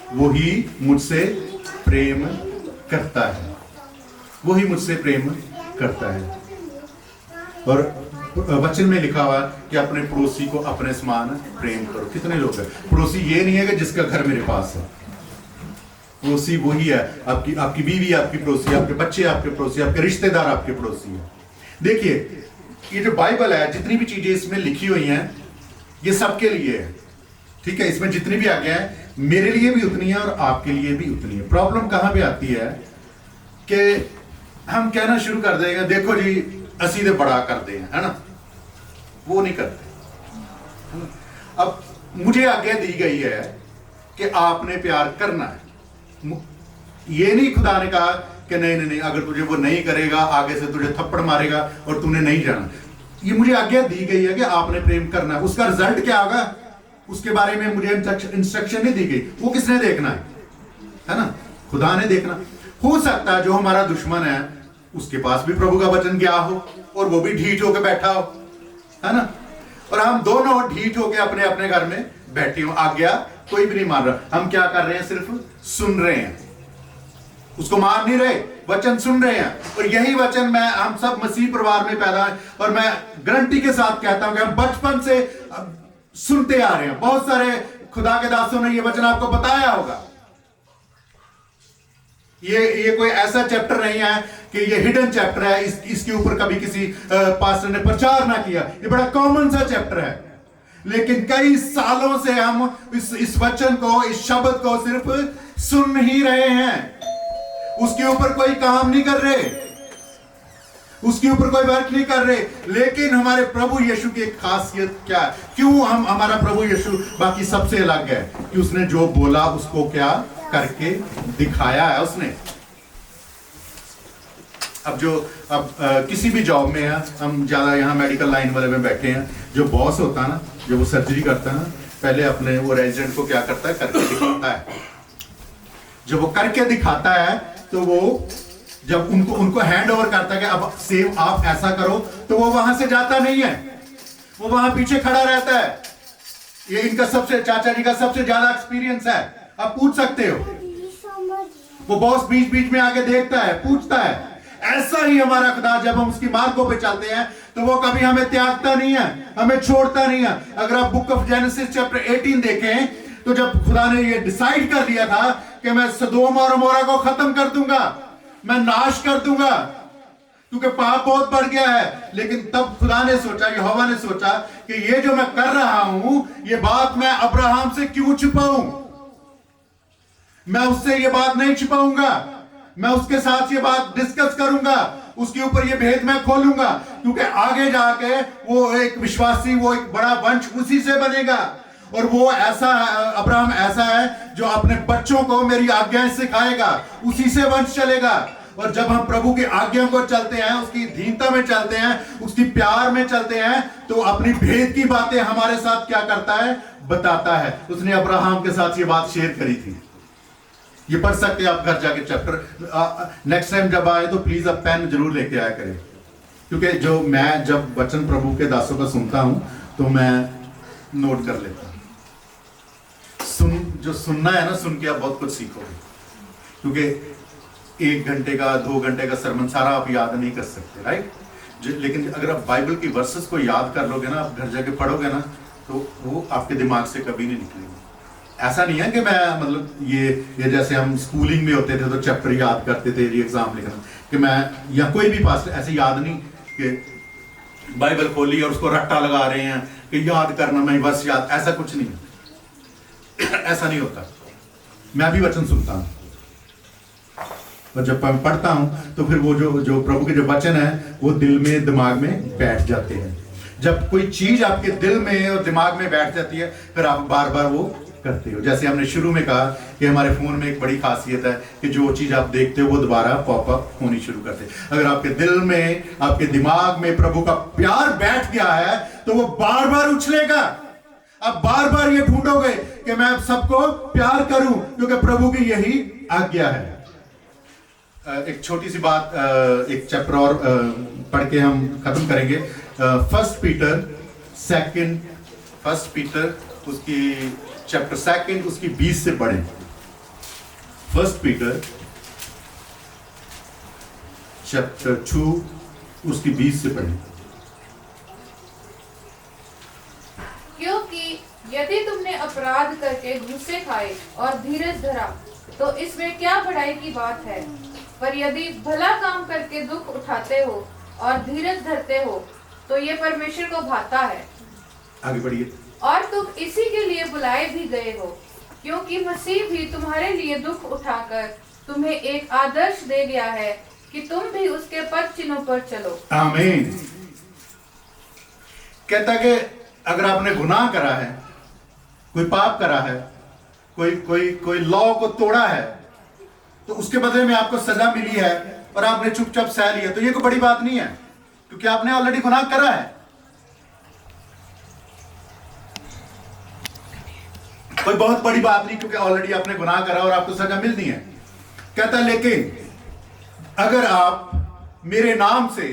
वही मुझसे प्रेम करता है, वही मुझसे प्रेम करता है। और वचन में लिखा हुआ कि अपने पड़ोसी को अपने समान प्रेम करो। कितने लोग हैं? पड़ोसी ये नहीं है कि जिसका घर मेरे पास है, पड़ोसी वही है, आपकी बीवी आपकी पड़ोसी, आपके बच्चे आपके पड़ोसी, आपके रिश्तेदार आपके पड़ोसी है। देखिए ये जो बाइबल है, जितनी भी चीजें इसमें लिखी हुई हैं ये सबके लिए है, ठीक है। इसमें जितनी भी आज्ञा है मेरे लिए भी उतनी है और आपके लिए भी उतनी है। प्रॉब्लम कहां पे आती है कि हम कहना शुरू कर देंगे देखो जी असी दे बड़ा कर दे, है ना, वो नहीं करते, है ना। अब मुझे आज्ञा दी गई है कि आपने प्यार करना है। ये नहीं खुदा ने कहा कि नहीं अगर तुझे वो नहीं करेगा आगे से तुझे थप्पड़ मारेगा और तूने नहीं जाना। ये मुझे आज्ञा दी गई है कि आपने प्रेम करना है। उसका रिजल्ट क्या होगा उसके बारे में मुझे इंस्ट्रक्शन नहीं दी गई। वो किसने देखना है ना, खुदा ने देखना। हो सकता है जो हमारा दुश्मन है उसके पास भी प्रभु का वचन गया हो और वो भी ढीठ होकर बैठा हो, है ना, और हम दोनों ढीठ होकर अपने अपने घर में बैठे हो। आज्ञा कोई भी नहीं मान रहा। हम क्या कर रहे हैं? सिर्फ सुन रहे हैं, उसको मान नहीं रहे, वचन सुन रहे हैं। और यही वचन हम सब मसीह परिवार में पैदा है और मैं गारंटी के साथ कहता हूं कि हम बचपन से सुनते आ रहे हैं। बहुत सारे खुदा के दासों ने ये वचन आपको बताया होगा। ये कोई ऐसा चैप्टर नहीं है कि ये हिडन चैप्टर है, इसके ऊपर कभी किसी पास्टर ने प्रचार ना किया। ये बड़ा कॉमन सा चैप्टर है, लेकिन कई सालों से हम इस वचन को, इस शब्द को सिर्फ सुन ही रहे हैं। उसके ऊपर कोई काम नहीं कर रहे, उसके ऊपर कोई वर्क नहीं कर रहे। लेकिन हमारे प्रभु यीशु की एक खासियत क्या है? क्यों हमारा प्रभु यीशु बाकी सबसे अलग है? कि उसने जो बोला उसको क्या करके दिखाया है उसने। अब किसी भी जॉब में है, हम ज्यादा यहाँ मेडिकल लाइन वाले में बैठे हैं, जो बॉस होता है ना, जब वो सर्जरी करता है ना, पहले अपने वो रेजिडेंट को क्या करता है? करके दिखाता है। जब वो करके दिखाता है तो वो जब उनको हैंड ओवर करता है कि अब सेव आप ऐसा करो, तो वो वहां से जाता नहीं है, वो वहां पीछे खड़ा रहता है। ये इनका चाचा जी का सबसे ज्यादा एक्सपीरियंस है, आप पूछ सकते हो। वो बॉस बीच बीच में आके देखता है, पूछता है। ऐसा ही हमारा खुदा, जब हम उसकी मार्गों पे चलते हैं तो वो कभी हमें त्यागता नहीं है, हमें छोड़ता नहीं है। अगर आप बुक ऑफ जेनेसिस चैप्टर 18 देखें तो जब खुदा ने ये डिसाइड कर लिया था कि मैं सदोम और अमोरा को खत्म कर दूंगा, मैं नाश कर दूंगा, क्योंकि पाप बहुत बढ़ गया है। लेकिन तब खुदा ने सोचा, यहोवा ने सोचा कि ये जो मैं कर रहा हूं, ये बात मैं अब्राहम से क्यों छिपाऊं? मैं उससे ये बात नहीं छिपाऊंगा, मैं उसके साथ ये बात डिस्कस करूंगा, उसके ऊपर ये भेद मैं खोलूंगा, क्योंकि आगे जाके वो एक विश्वासी, वो एक बड़ा वंश उसी से बनेगा। और वो ऐसा, अब्राहम ऐसा है जो अपने बच्चों को मेरी आज्ञाएं सिखाएगा, उसी से वंश चलेगा। और जब हम प्रभु की आज्ञा को चलते हैं, उसकी दीनता में चलते हैं, उसकी प्यार में चलते हैं, तो अपनी भेद की बातें हमारे साथ क्या करता है, बताता है। उसने अब्राहम के साथ ये बात शेयर करी थी। ये पढ़ सकते हैं आप घर जाके चैप्टर। नेक्स्ट टाइम जब आए तो प्लीज आप पेन जरूर लेके आया करें, क्योंकि जो मैं जब वचन प्रभु के दासों का सुनता हूं तो मैं नोट कर लेता हूं। जो सुनना है ना, सुन के आप बहुत कुछ सीखोगे, क्योंकि 1 घंटे का 2 घंटे का सरमन सारा आप याद नहीं कर सकते, राइट? लेकिन अगर आप बाइबल की वर्सेस को याद कर लोगे ना, आप घर जाके पढ़ोगे ना, तो वो आपके दिमाग से कभी नहीं निकलेगा। ऐसा नहीं है कि मैं मतलब ये जैसे हम स्कूलिंग में होते थे तो चैप्टर याद करते थे, एग्जाम लिखना, कि मैं या कोई भी पास ऐसे याद नहीं कि बाइबल खोली और उसको रट्टा लगा रहे हैं कि याद करना, मैं वर्ष याद, ऐसा कुछ नहीं है। ऐसा नहीं होता। मैं भी वचन सुनता हूं और जब मैं पढ़ता हूं तो फिर वो जो प्रभु के जो वचन है वो दिल में, दिमाग में बैठ जाते हैं। जब कोई चीज आपके दिल में और दिमाग में बैठ जाती है, फिर आप बार बार वो करते हो। जैसे हमने शुरू में कहा कि हमारे फोन में एक बड़ी खासियत है कि जो चीज आप देखते हो वो दोबारा पॉपअप होनी शुरू करते हैं। अगर आपके दिल में, आपके दिमाग में प्रभु का प्यार बैठ गया है तो वो बार बार उछलेगा। अब बार बार ये ढूंढोगे कि मैं सबको प्यार करूं, क्योंकि प्रभु की यही आज्ञा है। एक छोटी सी बात, एक चैप्टर और पढ़ के हम खत्म करेंगे। फर्स्ट पीटर उसकी चैप्टर 2 उसकी 20 से पढ़ें। फर्स्ट पीटर चैप्टर 2 उसकी 20 से पढ़ें। क्योंकि यदि तुमने अपराध करके घूसे खाए और धीरज धरा तो इसमें क्या बड़ाई की बात है। पर यदि भला काम करके दुख उठाते हो और धीरज धरते हो तो ये परमेश्वर को भाता है। आगे बढ़िए। और तुम इसी के लिए बुलाए भी गए हो, क्योंकि मसीह भी तुम्हारे लिए दुख उठाकर तुम्हें एक आदर्श दे गया है कि तुम भी उसके पद चिन्हों पर चलो। आमीन। कहता कि अगर आपने गुनाह करा है, कोई पाप करा है, कोई लॉ को तोड़ा है, तो उसके बदले में आपको सजा मिली है और आपने चुपचाप सह लिया, तो ये कोई बड़ी बात नहीं है, क्योंकि आपने ऑलरेडी गुनाह करा है। कोई बहुत बड़ी बात नहीं, क्योंकि ऑलरेडी आपने गुनाह करा और आपको सजा मिलनी है। कहता लेकिन अगर आप मेरे नाम से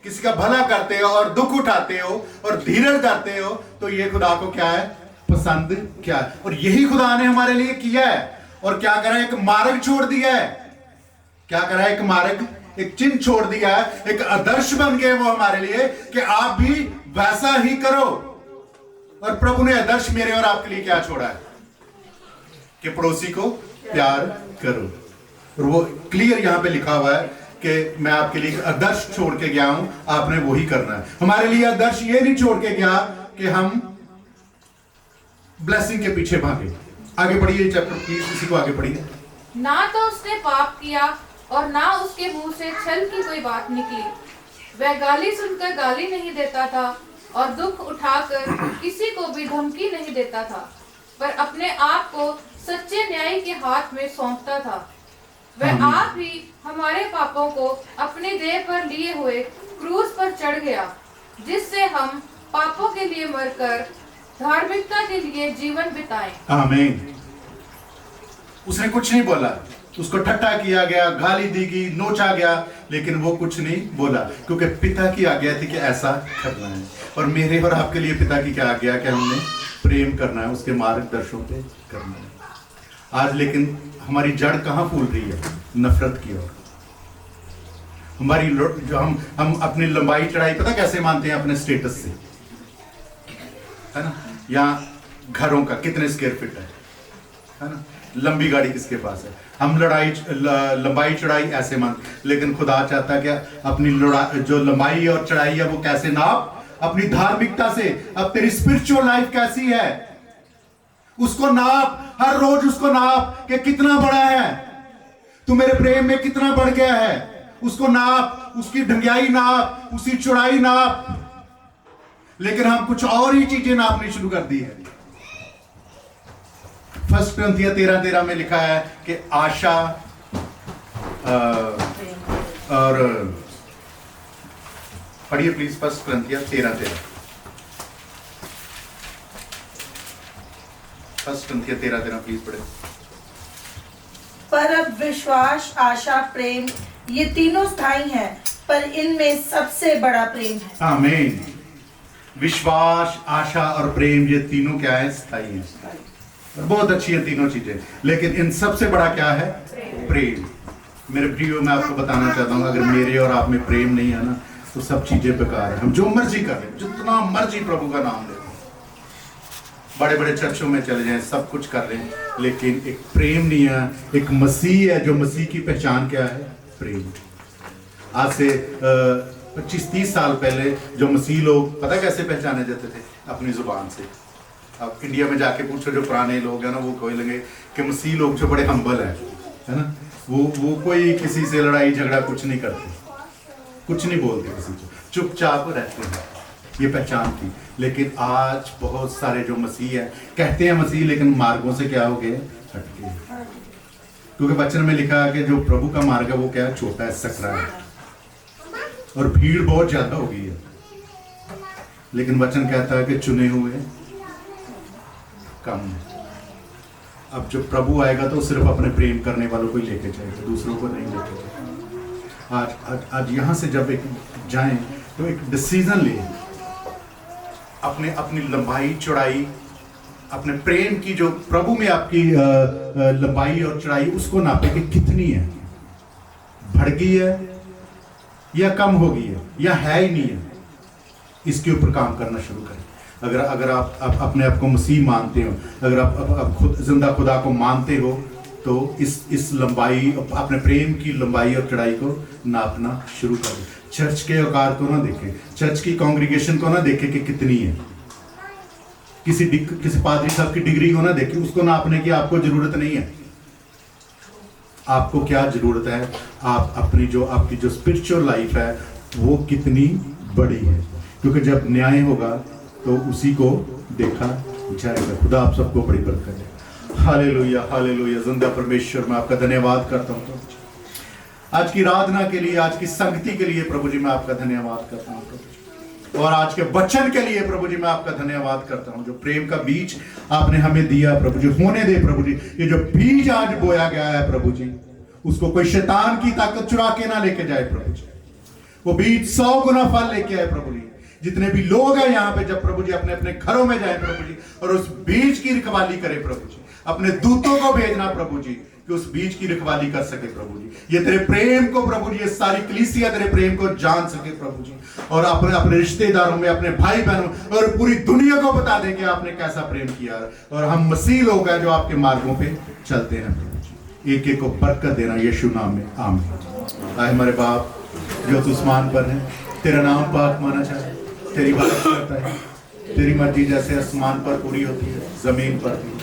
किसी का भला करते हो और दुख उठाते हो और धीरज धरते हो, तो ये खुदा को क्या है, पसंद क्या है। और यही खुदा ने हमारे लिए किया है। और क्या करा, एक मार्ग छोड़ दिया है। क्या करा, एक मार्ग, एक चिन्ह छोड़ दिया है, एक आदर्श बन गए वो हमारे लिए कि आप भी वैसा ही करो। और प्रभु ने आदर्श मेरे और आपके लिए क्या छोड़ा है, कि पड़ोसी को प्यार करो। और वो क्लियर यहां पे लिखा हुआ है कि मैं आपके लिए आदर्श छोड़ के गया हूं, आपने वही करना है। हमारे लिए आदर्श ये नहीं छोड़ के गया कि हम ब्लेसिंग के पीछे भागे। आगे पढ़िए चैप्टर प्लीज, इसी को आगे पढ़िए। ना तो उसने पाप किया और ना उसके मुंह से छल की कोई बात निकली। वह गाली सुनकर गाली नहीं देता था और दुख उठाकर किसी को भी धमकी नहीं देता था, पर अपने आप को सच्चे न्याय के हाथ में सौंपता था। वह आप ही हमारे पापों को अपने देह पर लिए हुए क्रूस पर चढ़ गया, जिससे हम पापों के लिए मरकर धार्मिकता के लिए जीवन बिताएं। आमीन। उसने कुछ नहीं बोला, उसको ठट्टा किया गया, गाली दी गई, नोचा गया, लेकिन वो कुछ नहीं बोला, क्योंकि पिता की आज्ञा थी कि ऐसा करना है। और मेरे और आपके लिए पिता की क्या आज्ञा है कि हमने प्रेम करना है, उसके मार्गदर्शनों पे करना है। आज लेकिन हमारी जड़ कहाँ फूल रही है, नफरत की ओर। हमारी जो हम अपनी लंबाई चढ़ाई पता कैसे मानते हैं, अपने स्टेटस से, है ना, या घरों का कितने स्क्वायर फीट है ना, लंबी गाड़ी किसके पास है? हम लंबाई चौड़ाई ऐसे मान, लेकिन खुदा चाहता है कि अपनी जो लंबाई और चौड़ाई है वो कैसे नाप? अपनी धार्मिकता से। अब तेरी स्पिरिचुअल लाइफ कैसी है उसको नाप, हर रोज उसको नाप कि कितना बड़ा है तू, मेरे प्रेम में कितना बढ़ गया है उसको नाप, उसकी ढंगाई नाप, उसकी चौड़ाई नाप। लेकिन हम कुछ और ही चीजें नापनी शुरू कर दी है। 1 Corinthians 13:13 में लिखा है कि आशा और पढ़िए प्लीज 1 Corinthians 13:13। 1 Corinthians 13:13 प्लीज पढ़े। पर अब विश्वास, आशा, प्रेम ये तीनों स्थायी हैं, पर इनमें सबसे बड़ा प्रेम है। आमीन। विश्वास, आशा और प्रेम ये तीनों क्या है? स्थायी है। बहुत अच्छी है तीनों चीजें, लेकिन इन सबसे बड़ा क्या है? प्रेम। मेरे प्रियो, मैं आपको बताना चाहता हूँ, अगर मेरे और आप में प्रेम नहीं है ना तो सब चीजें बेकार है। हम जो मर्जी कर लें, जितना मर्जी प्रभु का नाम ले, बड़े बड़े चर्चों में चले जाएं, सब कुछ कर लें, लेकिन एक प्रेम नहीं है, एक मसीह है। जो मसीह की पहचान क्या है? प्रेम। आज से 25-30 साल पहले जो मसीह लोग पता कैसे पहचाने जाते थे? अपनी जुबान से। अब इंडिया में जाके पूछो जो पुराने लोग हैं ना, वो कोई लगे कि मसीह लोग जो बड़े हम्बल है ना, वो कोई किसी से लड़ाई झगड़ा कुछ नहीं करते, कुछ नहीं बोलते किसी को, चुपचाप रहते हैं। ये पहचान थी। लेकिन आज बहुत सारे जो मसीह है, कहते हैं मसीह, लेकिन मार्गों से क्या हो गए? हट गए। क्योंकि वचन में लिखा है कि जो प्रभु का मार्ग है वो क्या है? छोटा है, सकरा है, और भीड़ बहुत ज्यादा हो गई है। लेकिन वचन कहता है कि चुने हुए कम है। अब जब प्रभु आएगा तो सिर्फ अपने प्रेम करने वालों को ही लेके जाएगा, दूसरों को नहीं लेके जाएगा। आज यहां से जब एक जाएं तो एक डिसीजन ले, अपनी लंबाई चौड़ाई, अपने प्रेम की जो प्रभु में आपकी लंबाई और चौड़ाई, उसको नापे कि कितनी है, बढ़ गई है या कम हो गई है या है ही नहीं है। इसके ऊपर काम करना शुरू करें। अगर आप अपने आप को मसीह मानते हो, अगर आप खुद जिंदा खुदा को मानते हो, तो इस लंबाई, अपने प्रेम की लंबाई और चौड़ाई को नापना शुरू करें। चर्च के आकार को ना देखें, चर्च की कांग्रीगेशन को ना देखें कि कितनी है, किसी पादरी साहब की डिग्री को ना देखें, उसको नापने की आपको जरूरत नहीं है। आपको क्या जरूरत है? आप आपकी जो स्पिरिचुअल लाइफ है वो कितनी बड़ी है, क्योंकि जब न्याय होगा तो उसी को देखा जाएगा। खुदा आप सबको बड़ी बरकत दे। Hallelujah, hallelujah. जिंदा परमेश्वर, मैं आपका धन्यवाद करता हूँ आज की आराधना के लिए, आज की संगति के लिए। प्रभु जी मैं आपका धन्यवाद करता हूँ प्रभु जी, और आज के वचन के लिए प्रभु जी मैं आपका धन्यवाद करता हूँ। जो प्रेम का बीज आपने हमें दिया प्रभु जी, होने दे प्रभु जी। ये जो बीज आज बोया गया है प्रभु जी, उसको कोई शैतान की ताकत चुरा के ना लेके जाए प्रभु जी। वो बीज 100 गुना फल लेके आए प्रभु जी। जितने भी लोग हैं यहाँ पे, जब प्रभु जी अपने अपने घरों में जाए प्रभु जी, और उस बीज की रखवाली करे प्रभु जी। अपने दूतों को भेजना प्रभु जी कि उस बीज की रखवाली कर सके प्रभु जी। ये तेरे प्रेम को प्रभु जी, ये सारी कलीसिया तेरे प्रेम को जान सके प्रभु जी, और अपने रिश्तेदारों में, अपने भाई बहनों और पूरी दुनिया को बता दे कि आपने कैसा प्रेम किया। और हम मसीह लोग हैं जो आपके मार्गों पे चलते हैं प्रभु जी। एक एक को बरकत देना यीशु नाम में, आमीन। आए हमारे बाप जो तू आसमान पर है, तेरा नाम पाक माना जाए, तेरी बात करता है, तेरी मर्जी जैसे आसमान पर पूरी होती है जमीन पर भी।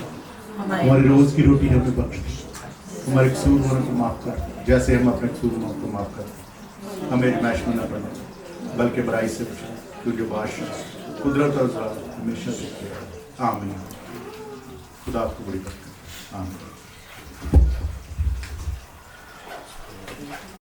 हमारी रोज की रोटी हमें बख्श, हमारे कसूर होने को माफ कर जैसे हम अपने कसूर को माफ करते। हमें आजमाइश में न पड़े बल्कि बुराई से बचा, तू जो बादशाह कुदरत और ज़ात हमेशा से। आमीन। खुदा आपको बड़ी बरकत। आमीन।